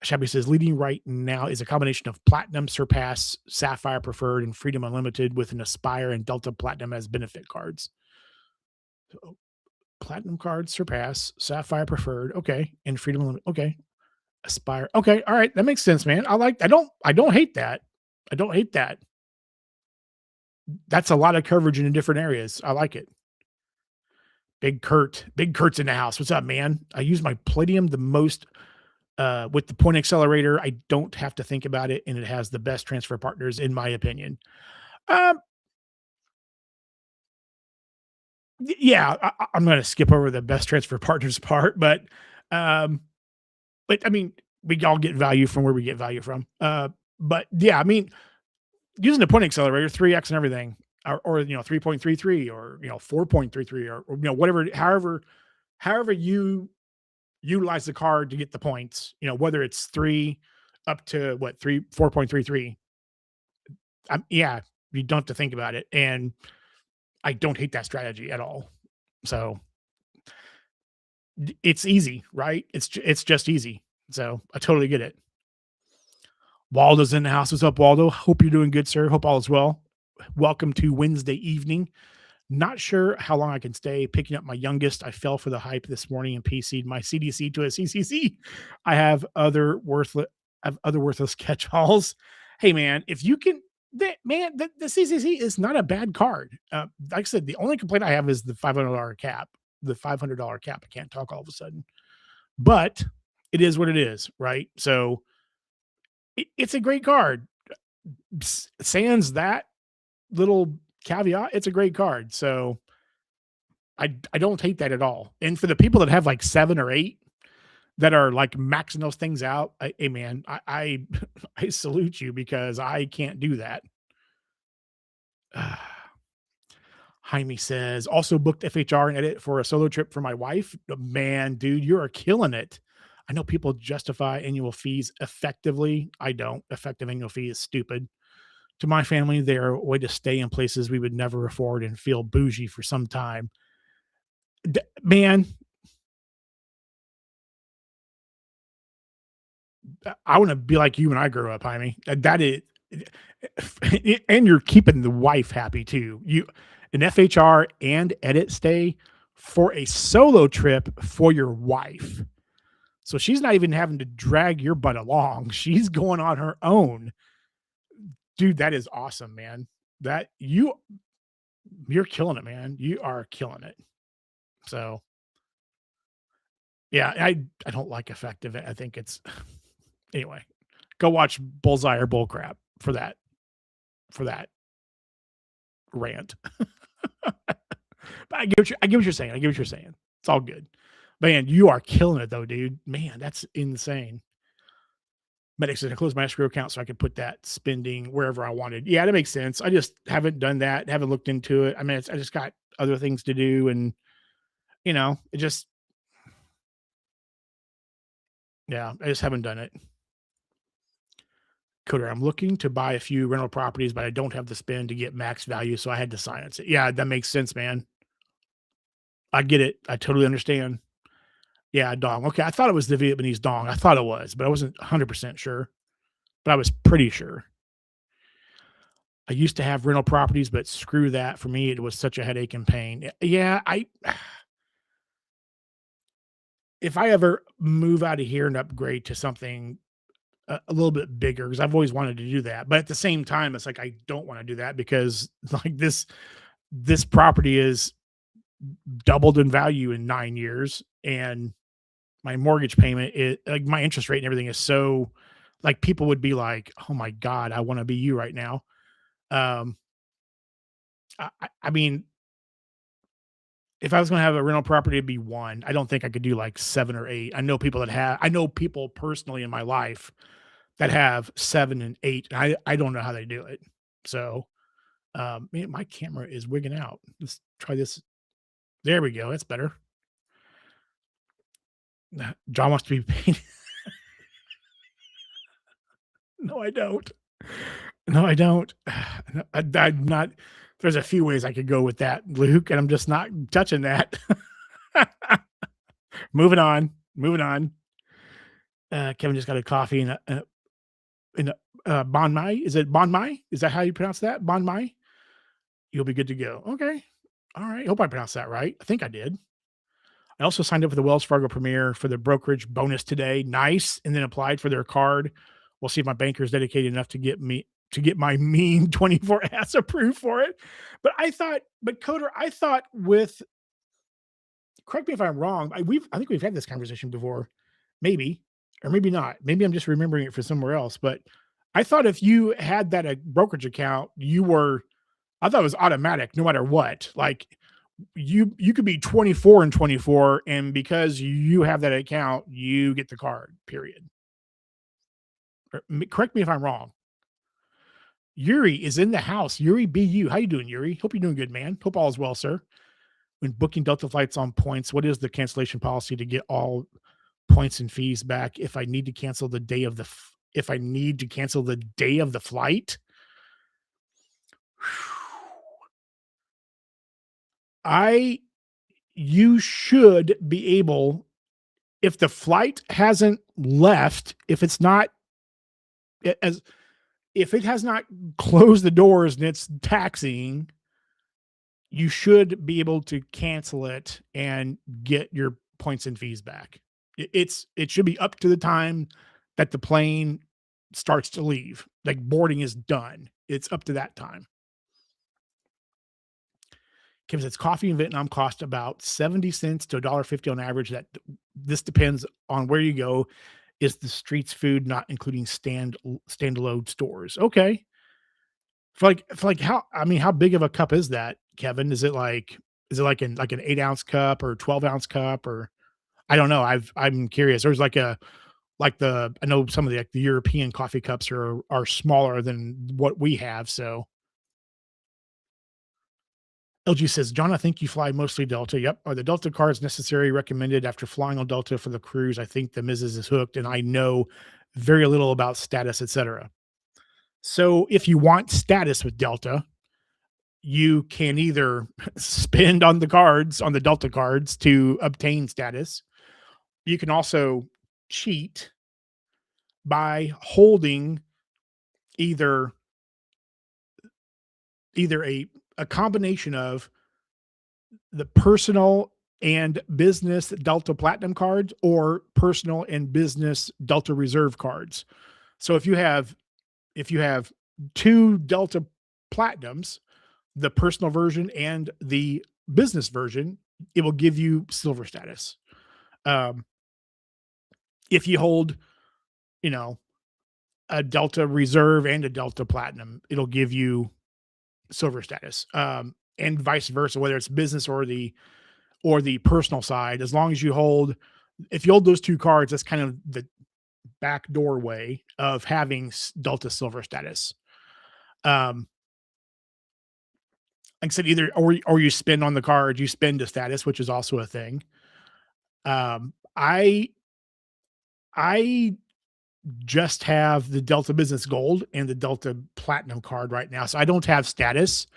Shabby says leading right now is a combination of Platinum, Surpass, Sapphire Preferred, and Freedom Unlimited with an Aspire and Delta Platinum as benefit cards. So, Platinum cards, Surpass, Sapphire Preferred, okay, and Freedom Unlimited, okay, Aspire, okay, all right, that makes sense, man. I don't hate that. I don't hate that. That's a lot of coverage in different areas. I like it. Big Kurt's in the house. What's up, man? I use my Palladium the most with the point accelerator. I don't have to think about it, and it has the best transfer partners, in my opinion. Um, yeah, I'm going to skip over the best transfer partners part, um, but I mean, we all get value from where we get value from. But yeah, I mean, using the point accelerator, 3x and everything, or 3.33 or 4.33 or whatever, however you utilize the card to get the points, whether it's three up to what 4.33. Yeah, you don't have to think about it. And I don't hate that strategy at all. So it's easy, right? It's just easy. So I totally get it. Waldo's in the house. What's up, Waldo? Hope you're doing good, sir. Hope all is well. Welcome to Wednesday evening. Not sure how long I can stay. Picking up my youngest. I fell for the hype this morning and PC'd my CDC to a CCC. I have other worthless catch-alls. Hey man, if you can, the CCC is not a bad card. Like I said, the only complaint I have is the $500 cap. The $500 cap. I can't talk all of a sudden, but it is what it is, right? So it's a great card. Sans that little caveat, it's a great card. So I don't hate that at all. And for the people that have like 7 or 8 that are like maxing those things out, hey man, I salute you because I can't do that. Jaime says, also booked FHR and edit for a solo trip for my wife. Man, dude, you are killing it. I know people justify annual fees effectively. I don't. Effective annual fee is stupid. To my family, they're a way to stay in places we would never afford and feel bougie for some time. Man, I want to be like you when I grew up, Jaime. That is, and you're keeping the wife happy too. You an FHR and edit stay for a solo trip for your wife. So she's not even having to drag your butt along. She's going on her own. Dude, that is awesome, man. That you're killing it, man. You are killing it. So yeah, I don't like effective. I think it's anyway. Go watch Bullseye or Bullcrap for that rant. But I get what you're saying. I get what you're saying. It's all good. Man, you are killing it though, dude. Man, that's insane. Medic said I closed my escrow account so I could put that spending wherever I wanted. Yeah, that makes sense. I just haven't done that. Haven't looked into it. I mean, I just got other things to do, and it just yeah, I just haven't done it. Coder, I'm looking to buy a few rental properties, but I don't have the spend to get max value, so I had to silence it. Yeah, that makes sense, man. I get it. I totally understand. Yeah, dong. Okay, I thought it was the Vietnamese dong. I thought it was, but I wasn't 100% sure. But I was pretty sure. I used to have rental properties, but screw that. For me, it was such a headache and pain. Yeah, I if I ever move out of here and upgrade to something a little bit bigger, because I've always wanted to do that. But at the same time, it's like I don't want to do that because like this property is doubled in value in 9 years, and my mortgage payment is like my interest rate and everything is so like people would be like, oh my God, I want to be you right now. Um, I mean, if I was going to have a rental property, it'd be one. I don't think I could do like 7 or 8. I know people personally in my life that have 7 and 8. I don't know how they do it. So, man, my camera is wigging out. Let's try this. There we go. That's better. John wants to be paid. No, I don't. No, I don't. No, I'm not. There's a few ways I could go with that, Luke, and I'm just not touching that. Moving on. Moving on. Kevin just got a coffee in a Bon Mai. Is it Bon Mai? Is that how you pronounce that? Bon Mai? You'll be good to go. Okay. All right. Hope I pronounced that right. I think I did. I also signed up for the Wells Fargo Premier for the brokerage bonus today. Nice. And then applied for their card. We'll see if my banker is dedicated enough to get my mean 24 ass approved for it. But Coder, I thought with correct me if I'm wrong. I think we've had this conversation before, maybe, or maybe not. Maybe I'm just remembering it for somewhere else. But I thought if you had that brokerage account, I thought it was automatic no matter what. Like you could be 24 and 24, and because you have that account, you get the card. Period. Correct me if I'm wrong. Yuri is in the house. Yuri BU. How you doing, Yuri? Hope you're doing good, man. Hope all is well, sir. When booking Delta flights on points, what is the cancellation policy to get all points and fees back if I need to cancel the day of the if I need to cancel the day of the flight? I You should be able, if the flight hasn't left, if it's not as if it has not closed the doors and it's taxiing, you should be able to cancel it and get your points and fees back. It should be up to the time that the plane starts to leave. Like boarding is done. It's up to that time. Kim says coffee in Vietnam cost about 70 cents to $1.50 on average. That this depends on where you go. Is the streets food not including standalone stores? Okay. For like how, I mean, how big of a cup is that, Kevin? Is it like an 8-ounce cup or 12-ounce cup, or I don't know. I'm curious. There's like the I know some of the, like, the European coffee cups are smaller than what we have. So LG says, John, I think you fly mostly Delta. Yep. Are the Delta cards necessary, recommended after flying on Delta for the cruise? I think the Mrs. is hooked and I know very little about status, etc. So if you want status with Delta, you can either spend on the cards, on the Delta cards to obtain status. You can also cheat by holding either either a combination of the personal and business Delta Platinum cards or personal and business Delta Reserve cards. So if you have two Delta Platinums, the personal version and the business version, it will give you silver status. Um, if you hold, you know, a Delta Reserve and a Delta Platinum, it'll give you silver status. And vice versa, whether it's business or the personal side, as long as you hold, if you hold those two cards, that's kind of the back doorway of having Delta silver status. Um, like I said, either or you spend on the card, you spend to status, which is also a thing. Um, I I just have the Delta Business Gold and the Delta Platinum card right now, so I don't have status,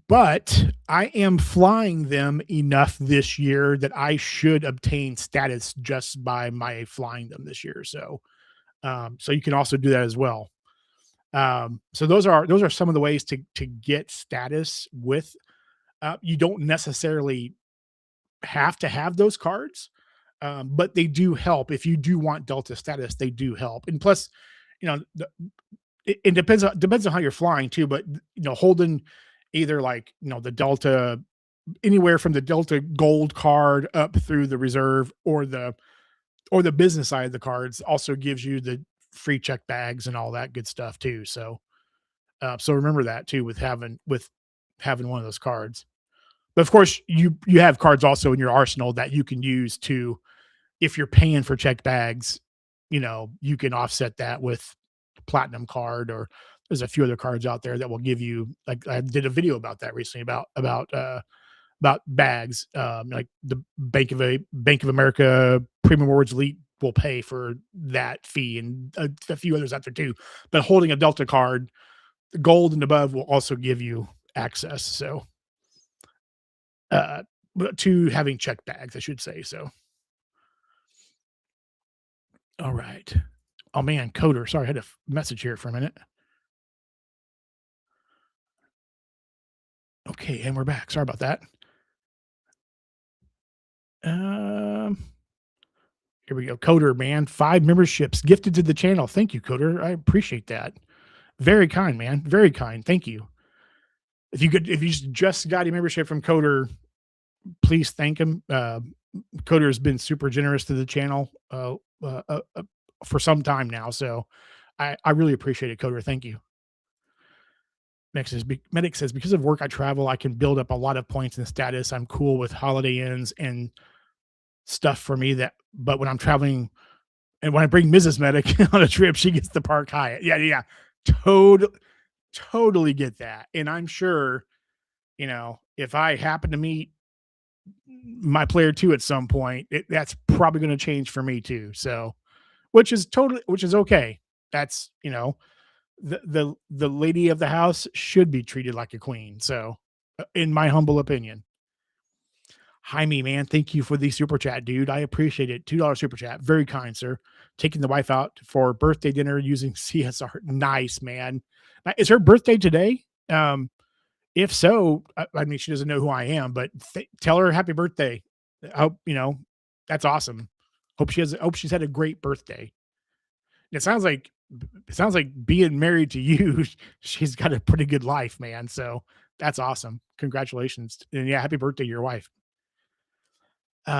but I am flying them enough this year that I should obtain status just by my flying them this year. So, so you can also do that as well. So those are some of the ways to get status with. You don't necessarily have to have those cards, but they do help. If you do want Delta status, they do help. And plus, you know, it depends on how you're flying too. But holding either like the Delta, anywhere from the Delta Gold card up through the Reserve or the business side of the cards also gives you the free check bags and all that good stuff too. So so remember that too with having one of those cards. But of course, you have cards also in your arsenal that you can use to, if you're paying for checked bags, you can offset that with platinum card, or there's a few other cards out there that will give you, like I did a video about that recently about bags. Like the Bank of America Premium Rewards Elite will pay for that fee, and a few others out there too. But holding a Delta card, the gold and above, will also give you access. So uh, to having checked bags, I should say. So, all right. Oh man, Coder. Sorry, I had a message here for a minute. Okay, and we're back. Sorry about that. Um, Here we go. Coder, man, 5 memberships gifted to the channel. Thank you, Coder. I appreciate that. Very kind, man. Very kind. Thank you. If you just got a membership from Coder, please thank him. Coder has been super generous to the channel for some time now, so I really appreciate it, Coder. Thank you. Medic says, because of work I travel, I can build up a lot of points and status. I'm cool with Holiday Inns and stuff for me but when I'm traveling and when I bring Mrs. Medic on a trip, she gets the Park Hyatt. Yeah, yeah. Total totally get that, and I'm sure, if I happen to meet my player 2 at some point, that's probably gonna change for me too, so which is okay. That's, the lady of the house should be treated like a queen, so, in my humble opinion. Jaime, man, thank you for the super chat, dude. I appreciate it. $2 super chat. Very kind, sir. Taking the wife out for birthday dinner using CSR. Nice, man. Is her birthday today? If so, I mean, she doesn't know who I am, but tell her happy birthday. I hope, that's awesome. Hope she's had a great birthday. It sounds like being married to you, she's got a pretty good life, man. So that's awesome. Congratulations. And yeah, happy birthday to your wife.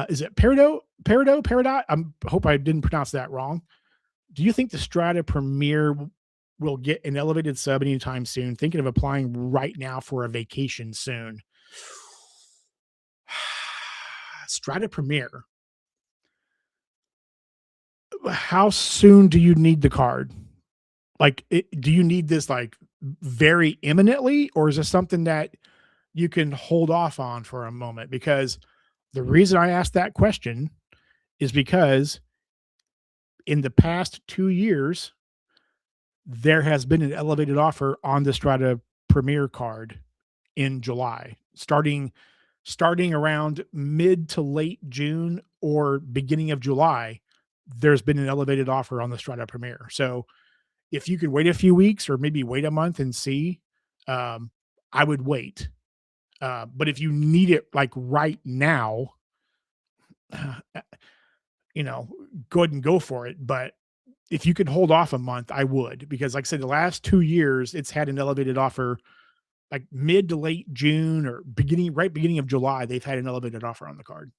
Is it Peridot? I hope I didn't pronounce that wrong. Do you think the Strata Premier will get an elevated sub anytime soon? Thinking of applying right now for a vacation soon. Strata Premier. How soon do you need the card? Like, do you need this like very imminently, or is this something that you can hold off on for a moment? Because the reason I asked that question is because in the past 2 years, there has been an elevated offer on the Strata Premier card in July, starting around mid to late June or beginning of July. There's been an elevated offer on the Strata Premier. So if you could wait a few weeks or maybe wait a month and see, um, I would wait. But if you need it like right now, uh, you know, go ahead and go for it. But if you could hold off a month, I would, because like I said, the last 2 years, it's had an elevated offer like mid to late June or beginning of July. They've had an elevated offer on the card.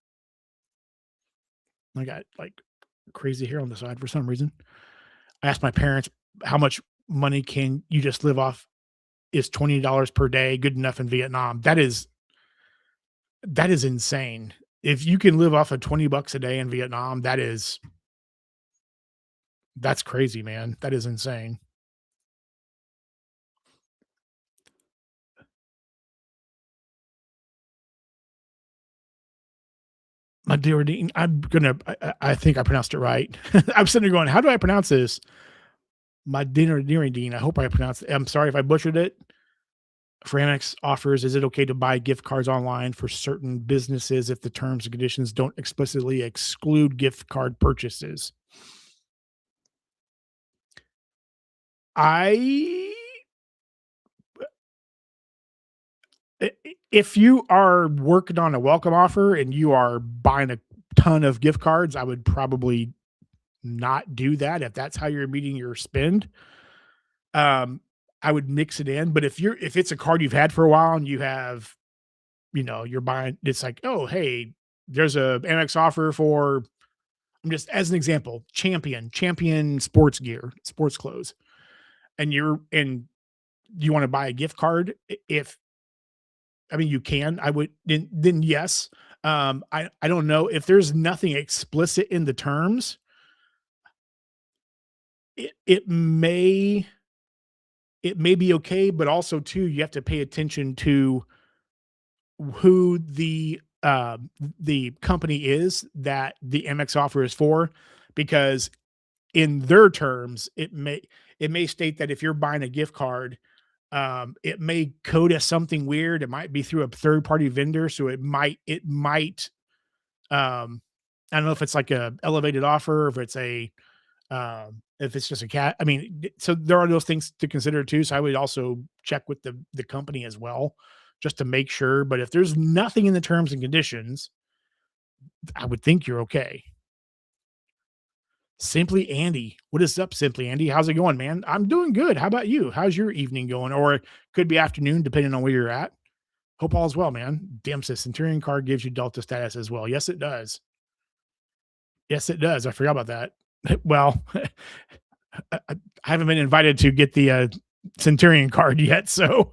I got like crazy hair on the side for some reason. I asked my parents, how much money can you just live off? Is $20 per day good enough in Vietnam? That is insane. If you can live off of $20 a day in Vietnam, that's crazy, man. That is insane. My dear Dean, I think I pronounced it right. I'm sitting there going, how do I pronounce this? My dinner dear Dean. I hope I pronounced it. I'm sorry if I butchered it. For Amex offers, is it okay to buy gift cards online for certain businesses if the terms and conditions don't explicitly exclude gift card purchases? I if you are working on a welcome offer and you are buying a ton of gift cards, I would probably not do that if that's how you're meeting your spend. Um, I would mix it in, but if it's a card you've had for a while and you have, you're buying, it's like, oh, hey, there's a Amex offer for, I'm just as an example, Champion sports gear, sports clothes, and you want to buy a gift card. If I mean, you can. I would then yes. I don't know if there's nothing explicit in the terms. It it may be okay, but also too, you have to pay attention to who the company is that the MX offer is for, because in their terms, it may state that if you're buying a gift card, it may code as something weird. It might be through a third party vendor, so it might I don't know if it's like a elevated offer, if it's just a cat. I mean, so there are those things to consider too. So I would also check with the company as well, just to make sure. But if there's nothing in the terms and conditions, I would think you're okay. Simply Andy. What is up, Simply Andy? How's it going, man? I'm doing good. How about you? How's your evening going? Or it could be afternoon, depending on where you're at. Hope all is well, man. Damn, says Centurion card gives you Delta status as well. Yes, it does. Yes, it does. I forgot about that. Well, I haven't been invited to get the Centurion card yet. So,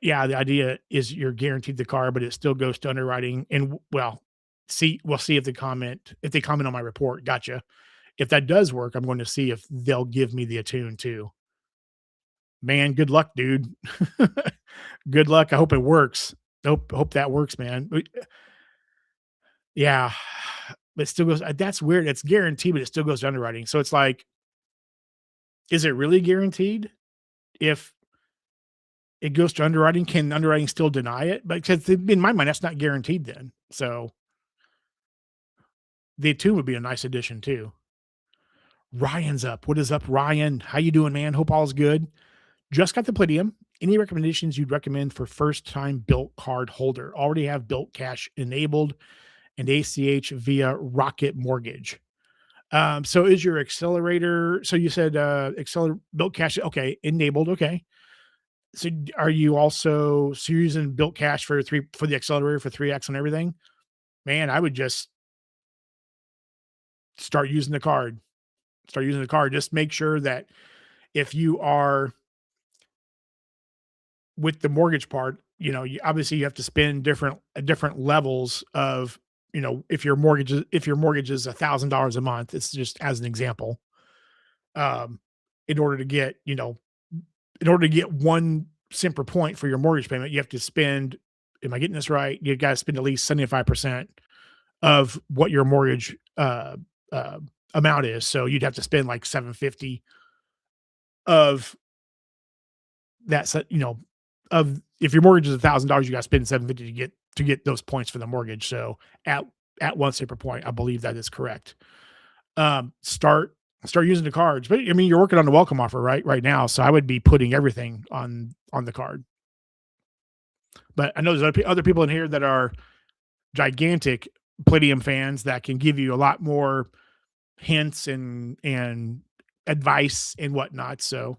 yeah, the idea is you're guaranteed the car, but it still goes to underwriting. And well, we'll see if they comment on my report. Gotcha. if that does work, I'm going to see if they'll give me the Attune too. Man, good luck, dude. Good luck. I hope it works. Hope that works, man. Yeah, but it still goes. That's weird. It's guaranteed, but it still goes to underwriting. So it's like, is it really guaranteed? If it goes to underwriting, can underwriting still deny it? Because in my mind, that's not guaranteed. Then, so the Attune would be a nice addition too. Ryan's up. What is up, Ryan? How you doing, man? Hope all's good. Just got the Palladium. Any recommendations you'd recommend for first time Bilt card holder? Already have Bilt Cash enabled and ACH via Rocket Mortgage. So is your accelerator? So you said accelerator Bilt Cash. Okay, enabled. Okay. So are you also so you're using Bilt Cash for the accelerator for 3x and everything? Man, I would just start using the card. Start using the card. Just make sure that if you are with the mortgage part, obviously you have to spend different levels of, if your mortgage is $1,000 a month, it's just as an example. Um, in order to get, in order to get 1 cent per point for your mortgage payment, you have to spend. Am I getting this right? You got to spend at least 75% of what your mortgage uh, amount is. So you'd have to spend like 750 of that. Of if your mortgage is $1,000, you got to spend 750 to get those points for the mortgage. So at 1 cent per point, I believe that is correct. Start using the cards, but I mean, you're working on the welcome offer right now, so I would be putting everything on the card. But I know there's other people in here that are gigantic Palladium fans that can give you a lot more hints and advice and whatnot. So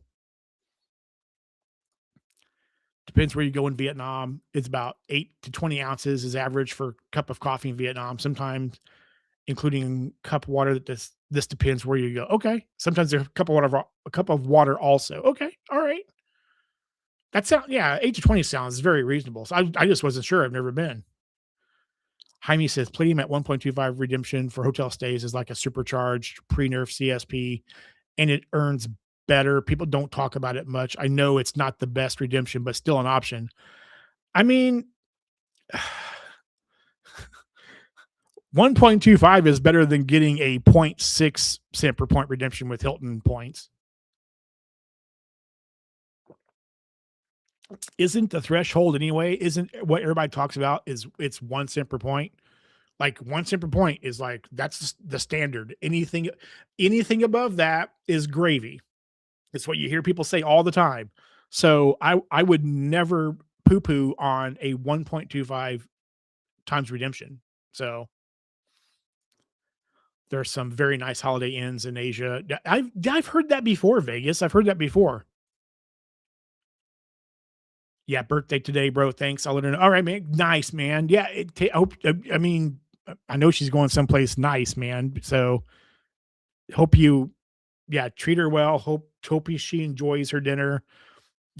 depends where you go in Vietnam. It's about 8 to 20 ounces is average for a cup of coffee in Vietnam. Sometimes including cup of water. That this depends where you go. Okay, sometimes there's a cup of water also. Okay, all right. That sound Yeah, 8 to 20 sounds very reasonable. So I just wasn't sure. I've never been. Jaime says Palladium at 1.25 redemption for hotel stays is like a supercharged pre-nerf CSP, and it earns better. People don't talk about it much. I know it's not the best redemption, but still an option. I mean, 1.25 is better than getting a point 0.6 cent per point redemption with Hilton points. Isn't the threshold anyway? Isn't what everybody talks about is it's 1 cent per point? Like 1 cent per point is like that's the standard. Anything above that is gravy. It's what you hear people say all the time. So I would never poo poo on a 1.25 times redemption. So there's some very nice Holiday Inns in Asia. I've heard that before, Vegas. I've heard that before. Yeah, birthday today, bro. Thanks. I'll let her know. All right, man. Nice, man. Yeah. I mean, I know she's going someplace nice, man. So hope you, yeah, treat her well. Hope she enjoys her dinner.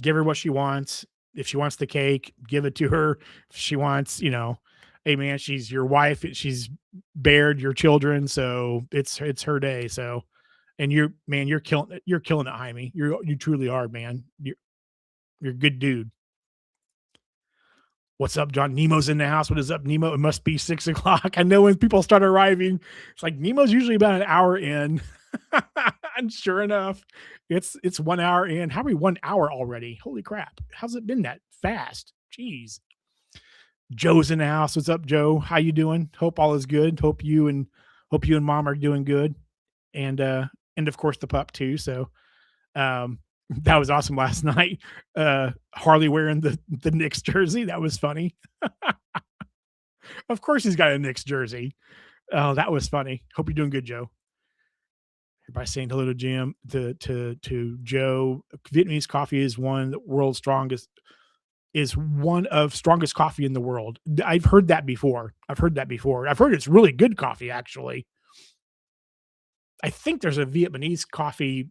Give her what she wants. If she wants the cake, give it to her. If she wants, hey man, she's your wife. She's bared your children, so it's her day. So, and you're killing it. You're killing it, Jaime. You truly are, man. You're a good dude. What's up, John? Nemo's in the house. What is up, Nemo? It must be 6 o'clock. I know when people start arriving, it's like Nemo's usually about an hour in. And sure enough, it's 1 hour in. How are we 1 hour already? Holy crap. How's it been that fast? Jeez. Joe's in the house. What's up, Joe? How you doing? Hope all is good. Hope you and mom are doing good. And of course the pup too. So that was awesome last night. Harley wearing the Knicks jersey. That was funny. Of course he's got a Knicks jersey. Oh, that was funny. Hope you're doing good, Joe. Everybody saying hello to Jim, to Joe. Vietnamese coffee is one of strongest coffee in the world. I've heard that before. I've heard it's really good coffee, actually. I think there's a Vietnamese coffee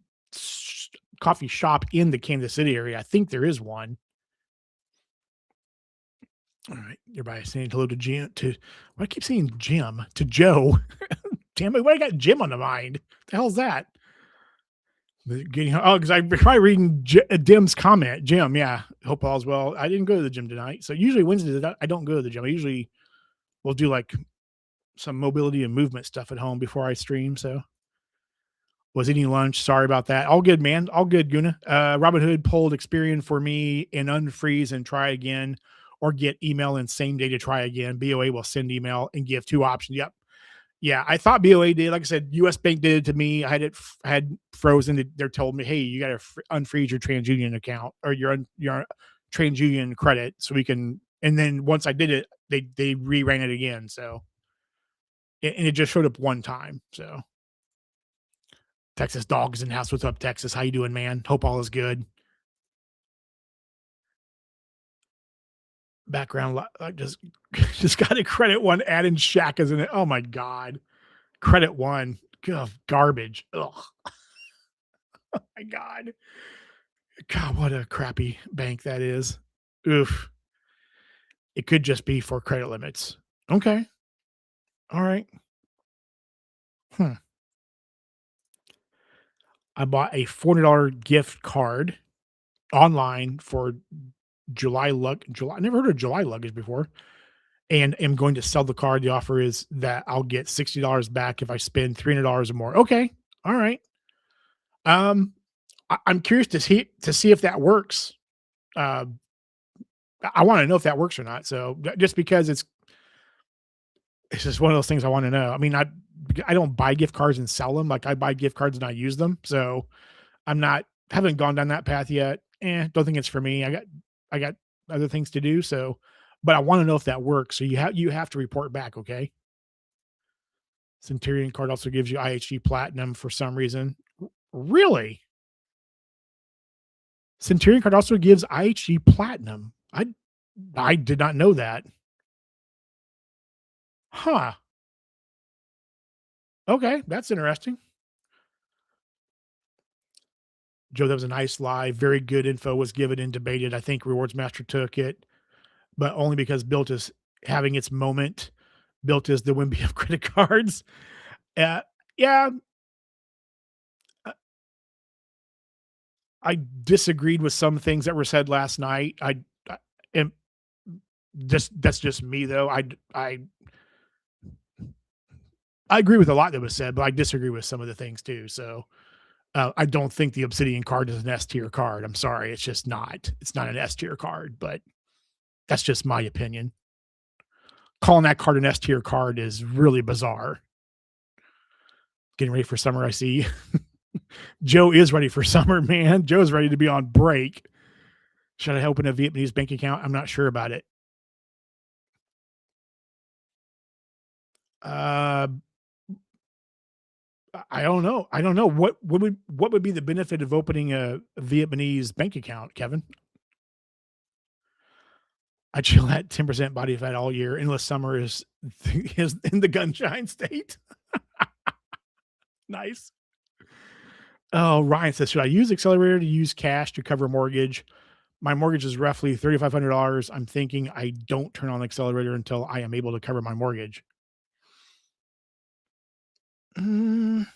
shop in the Kansas City area. I think there is one. All right. Everybody saying hello to Jim. I keep saying Jim to Joe. Damn it, why I got gym on the mind? The hell's that? Getting because I'm probably reading Dim's comment. Jim, yeah, hope all's well. I didn't go to the gym tonight, so usually Wednesdays I don't go to the gym. I usually will do like some mobility and movement stuff at home before I stream. So was eating lunch. Sorry about that. All good, man. All good, Guna. Robin Hood pulled Experian for me and unfreeze and try again, or get email and same day to try again. BOA will send email and give two options. Yep. Yeah, I thought BOA did. Like I said, US Bank did it to me. I had it had frozen. They told me, hey, you got to unfreeze your TransUnion account or your TransUnion credit so we can. And then once I did it, they reran it again. So and it just showed up one time. So Texas Dogs in house. What's up, Texas? How you doing, man? Hope all is good. Background just just got a credit one add in Shaq, isn't it? Oh my god, credit one. Ugh, garbage. Oh my god. God, what a crappy bank that is. Oof. It could just be for credit limits. Okay. All right. Hmm. I bought a $400 gift card online for July. I never heard of July luggage before. And am going to sell the card. The offer is that I'll get $60 back if I spend $300 or more. Okay. All right. Um, I'm curious to see if that works. Uh, I want to know if that works or not. So just because it's just one of those things I want to know. I mean, I don't buy gift cards and sell them. Like I buy gift cards and I use them. So I'm not haven't gone down that path yet. Don't think it's for me. I got other things to do. So, but I want to know if that works. So you have to report back. Okay. Centurion card also gives you IHG Platinum for some reason. Really? Centurion card also gives IHG Platinum. I did not know that. Huh. Okay, that's interesting. Joe, that was a nice live. Very good info was given and debated. I think Rewards Master took it, but only because Built is having its moment. Built is the Wimby of credit cards. Uh, yeah, uh, I disagreed with some things that were said last night. I am just that's just me though. I agree with a lot that was said, but I disagree with some of the things too. So I don't think the Obsidian card is an S tier card. I'm sorry, it's just not. It's not an S tier card, but that's just my opinion. Calling that card an S tier card is really bizarre. Getting ready for summer, I see. Joe is ready for summer, man. Joe's ready to be on break. Should I open a Vietnamese bank account? I'm not sure about it. Uh, I don't know. I don't know what would be the benefit of opening a Vietnamese bank account, Kevin? I chill at 10% body fat all year, unless summer is in the gunshine state. Nice. Oh, Ryan says, should I use accelerator to use cash to cover mortgage? My mortgage is roughly $3,500. I'm thinking I don't turn on the accelerator until I am able to cover my mortgage. Mm,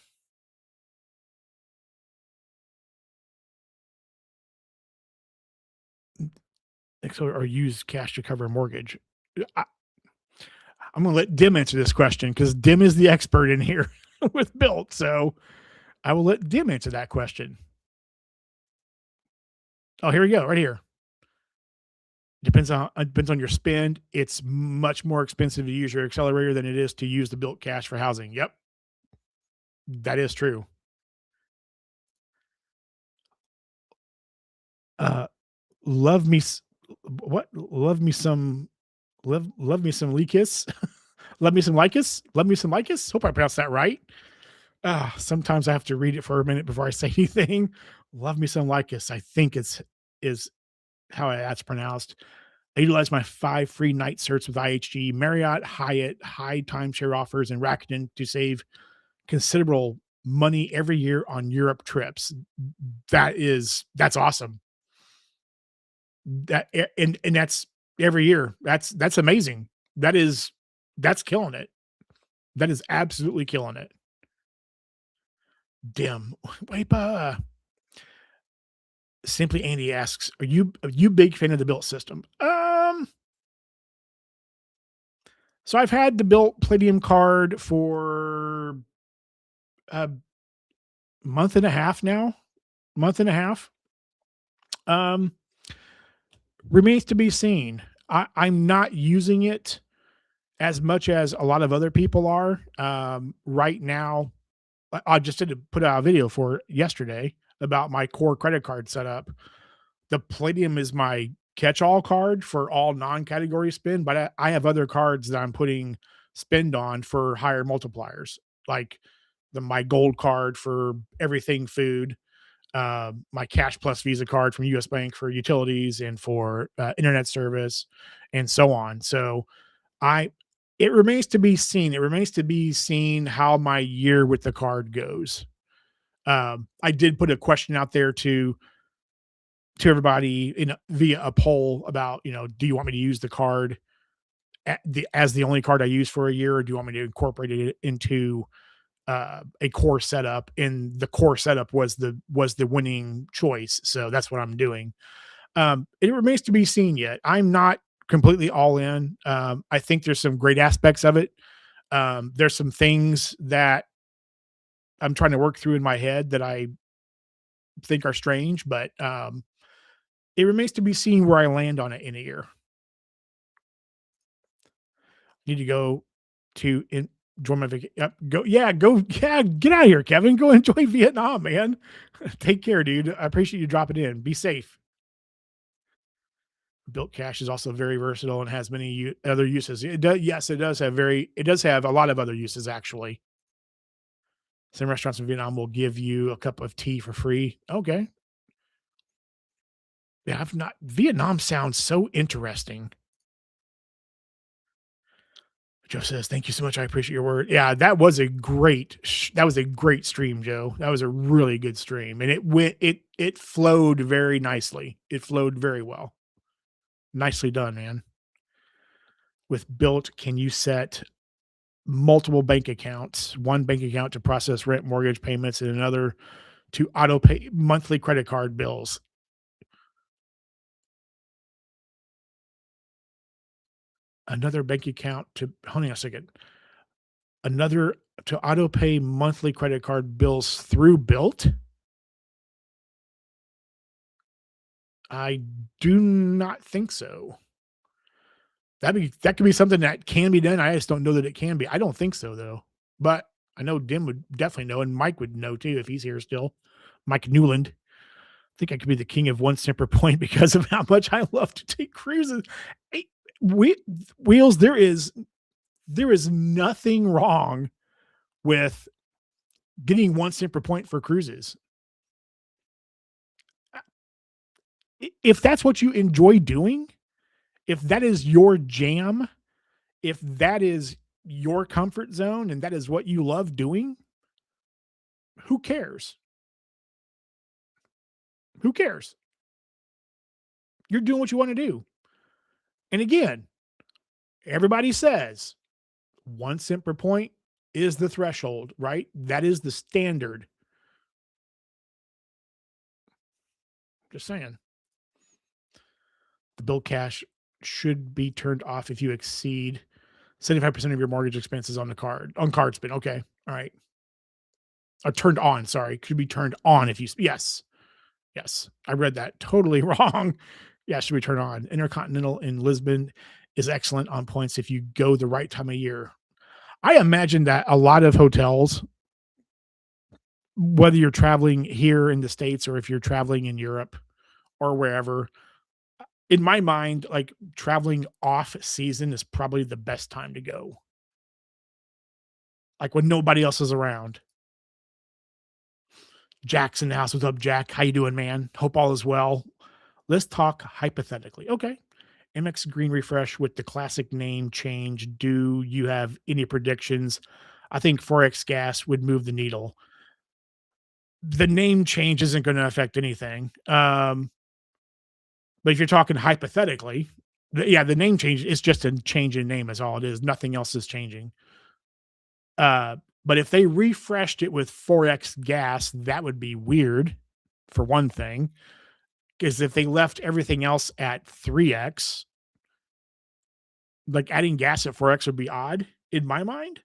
or use cash to cover a mortgage. I, I'm going to let Dim answer this question because Dim is the expert in here with Bilt. So I will let Dim answer that question. Oh, here we go, right here. Depends on your spend. It's much more expensive to use your accelerator than it is to use the Bilt Cash for housing. Yep, that is true. Uh, love me, what? Love me some Lycus. Love me some Lycus. Love me some Lycus. Hope I pronounced that right. Sometimes I have to read it for a minute before I say anything. Love me some Lycus. I think is how that's pronounced. I utilize my 5 free night certs with IHG, Marriott, Hyatt, high timeshare offers, and Rakuten to save considerable money every year on Europe trips. That's awesome. And that's every year. That's amazing. That's killing it. That is absolutely killing it. Dim. Wait, Simply Andy asks, "Are you big fan of the Bilt system?" So I've had the Bilt Palladium card for a month and a half now. Month and a half. Um, Remains to be seen. I'm not using it as much as a lot of other people are. Right now, I just did put out a video for it yesterday about my core credit card setup. The Palladium is my catch-all card for all non-category spend, but I have other cards that I'm putting spend on for higher multipliers, like my gold card for everything food, my Cash Plus Visa card from US Bank for utilities and for internet service, and so on. So I it remains to be seen. It remains to be seen how my year with the card goes. I did put a question out there to everybody via a poll about, do you want me to use the card as the only card I use for a year, or do you want me to incorporate it into a core setup? And the core setup was the winning choice, so that's what I'm doing. It remains to be seen yet. I'm not completely all in. I think there's some great aspects of it. There's some things that I'm trying to work through in my head that I think are strange, but it remains to be seen where I land on it in a year. Need to go to enjoy my vacation. Yep, yeah, get out of here, Kevin. Go enjoy Vietnam, man. Take care, dude. I appreciate you dropping in. Be safe. Built Cash is also very versatile and has many other uses. It does, yes, it does have a lot of other uses actually. Some restaurants in Vietnam will give you a cup of tea for free. Okay. Yeah, I've not Vietnam sounds so interesting. Joe says, "Thank you so much. I appreciate your word." Yeah, that was a great stream, Joe. That was a really good stream, and it flowed very nicely. It flowed very well. Nicely done, man. With Built, can you set multiple bank accounts? One bank account to process rent, mortgage payments, and another to auto pay monthly credit card bills. Another bank account to hold on a second. Another to auto pay monthly credit card bills through Built? I do not think so. That could be something that can be done. I just don't know that it can be. I don't think so though. But I know Dim would definitely know, and Mike would know too if he's here still. Mike Newland. I think I could be the king of one separate point because of how much I love to take cruises. Hey, we, Wheels, there is nothing wrong with getting one separate point for cruises. If that's what you enjoy doing, if that is your jam, if that is your comfort zone and that is what you love doing, who cares? Who cares? You're doing what you want to do. And again, everybody says 1 cent per point is the threshold, right? That is the standard. Just saying. The bill cash should be turned off if you exceed 75% of your mortgage expenses on card spend. Okay. All right. Turned on, sorry. Should be turned on if you yes. Yes. I read that totally wrong. Yeah, should be turned on. Intercontinental in Lisbon is excellent on points if you go the right time of year. I imagine that a lot of hotels, whether you're traveling here in the States or if you're traveling in Europe or wherever, in my mind, like traveling off season is probably the best time to go. Like when nobody else is around. Jack's in the house. What's up, Jack? How you doing, man? Hope all is well. Let's talk hypothetically. Okay. Amex Green Refresh with the classic name change. Do you have any predictions? I think Forex Gas would move the needle. The name change isn't going to affect anything. But if you're talking hypothetically, yeah, the name change is just a change in name is all it is. Nothing else is changing. Uh, but if they refreshed it with 4x gas, that would be weird for one thing. Because if they left everything else at 3x, like adding gas at 4x would be odd in my mind.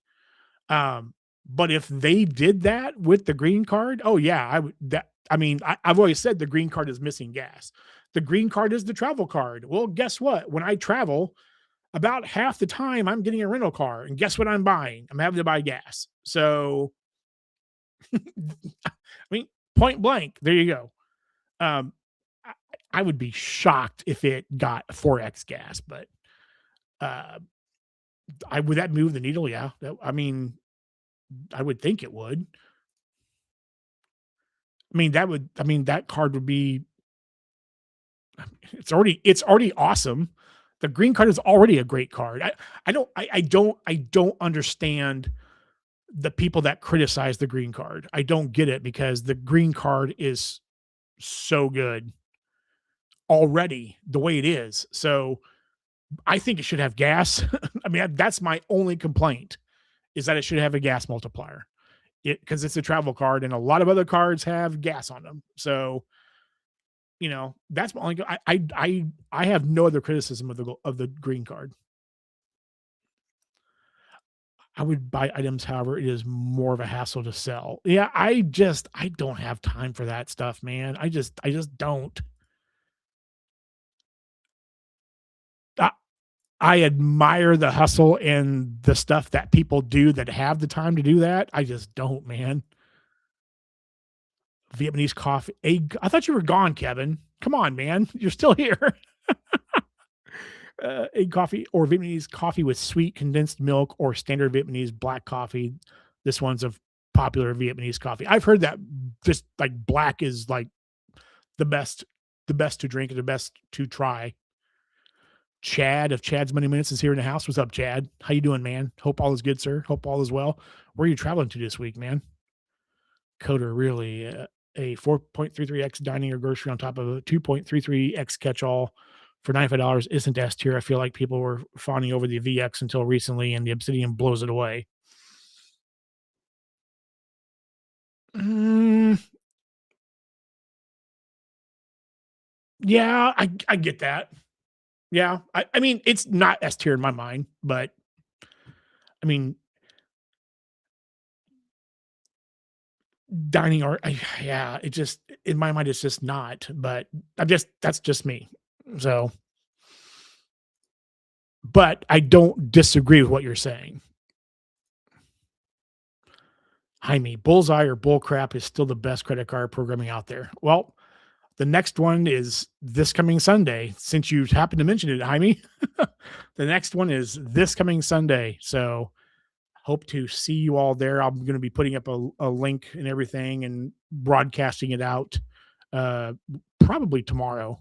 But if they did that with the green card, oh yeah, I would that I mean, I've always said the green card is missing gas. The green card is the travel card. Well, guess what? When I travel, about half the time I'm getting a rental car. And guess what I'm buying? I'm having to buy gas. So I mean, point blank, there you go. Um, I, I would be shocked if it got 4x gas, but uh, I would that move the needle? Yeah, I mean, I would think it would. I mean, that would. I mean, that card would be. It's already awesome. The green card is already a great card. I don't understand the people that criticize the green card. I don't get it because the green card is so good already the way it is. So I think it should have gas. I mean, that's my only complaint is that it should have a gas multiplier. It because it's a travel card and a lot of other cards have gas on them. So, that's my only I have no other criticism of the green card. I would buy items, however, it is more of a hassle to sell. Yeah, I don't have time for that stuff, man. I just don't. I, I admire the hustle and the stuff that people do that have the time to do that. I just don't, man. Vietnamese coffee. I thought you were gone, Kevin. Come on, man. You're still here. Egg coffee or Vietnamese coffee with sweet condensed milk or standard Vietnamese black coffee. This one's a popular Vietnamese coffee. I've heard that just like black is like the best, the best to drink and the best to try. Chad of Chad's Money Minutes is here in the house. What's up, Chad? How you doing, man? Hope all is good, sir. Hope all is well. Where are you traveling to this week, man? Coder really a 4.33x dining or grocery on top of a 2.33x catch-all for $95 isn't S tier. I feel like people were fawning over the VX until recently, and the Obsidian blows it away. Mm, yeah, I get that. Yeah, I mean it's not S tier in my mind, but I mean dining or yeah, it just in my mind it's just not. But that's just me. So, but I don't disagree with what you're saying. Jaime, Bullseye or Bullcrap is still the best credit card programming out there. Well, the next one is this coming Sunday. Since you happen to mention it, Jaime, the next one is this coming Sunday. So hope to see you all there. I'm going to be putting up a link and everything and broadcasting it out uh, probably tomorrow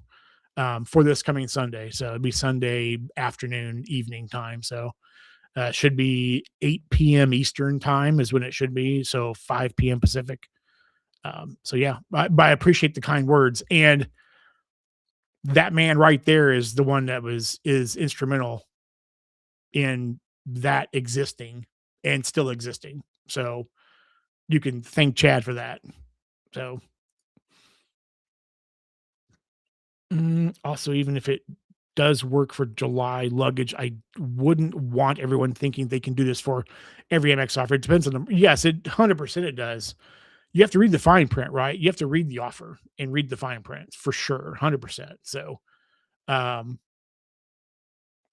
for this coming Sunday. So it'll be Sunday afternoon, evening time. So should be 8 p.m. Eastern time is when it should be. So 5 p.m. Pacific. So yeah, but I appreciate the kind words. And that man right there is the one that is instrumental in that existing and still existing. So you can thank Chad for that. So also, even if it does work for July luggage, I wouldn't want everyone thinking they can do this for every MX offer. It depends on them. Yes, it 100% it does. You have to read the fine print, right? You have to read the offer and read the fine print for sure, 100%. So, um,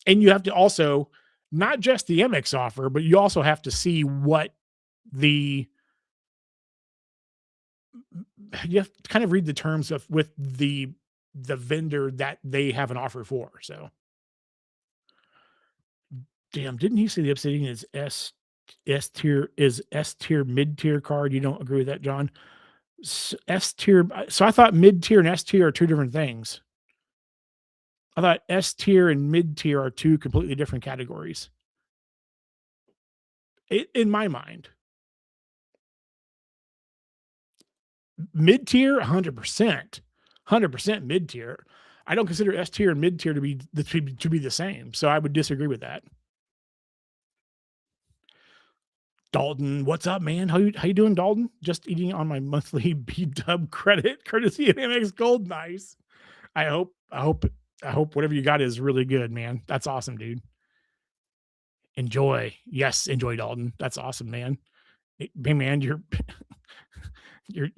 and you have to also not just the MX offer, but you also have to see what the you have to kind of read the terms of with the vendor that they have an offer for. So, damn, didn't he say the Obsidian is S tier mid tier card? You don't agree with that, John? S tier. So I thought mid tier and S tier are two different things. I thought S tier and mid tier are two completely different categories. In my mind, mid tier, 100%, 100% mid tier. I don't consider S tier and mid tier to be the same. So I would disagree with that. Dalton, what's up, man? How you doing, Dalton? Just eating on my monthly B-Dub credit, courtesy of Amex Gold. Nice. I hope I hope I hope whatever you got is really good, man. That's awesome, dude. Enjoy. Yes, enjoy, Dalton. That's awesome, man. Hey, man, you're you're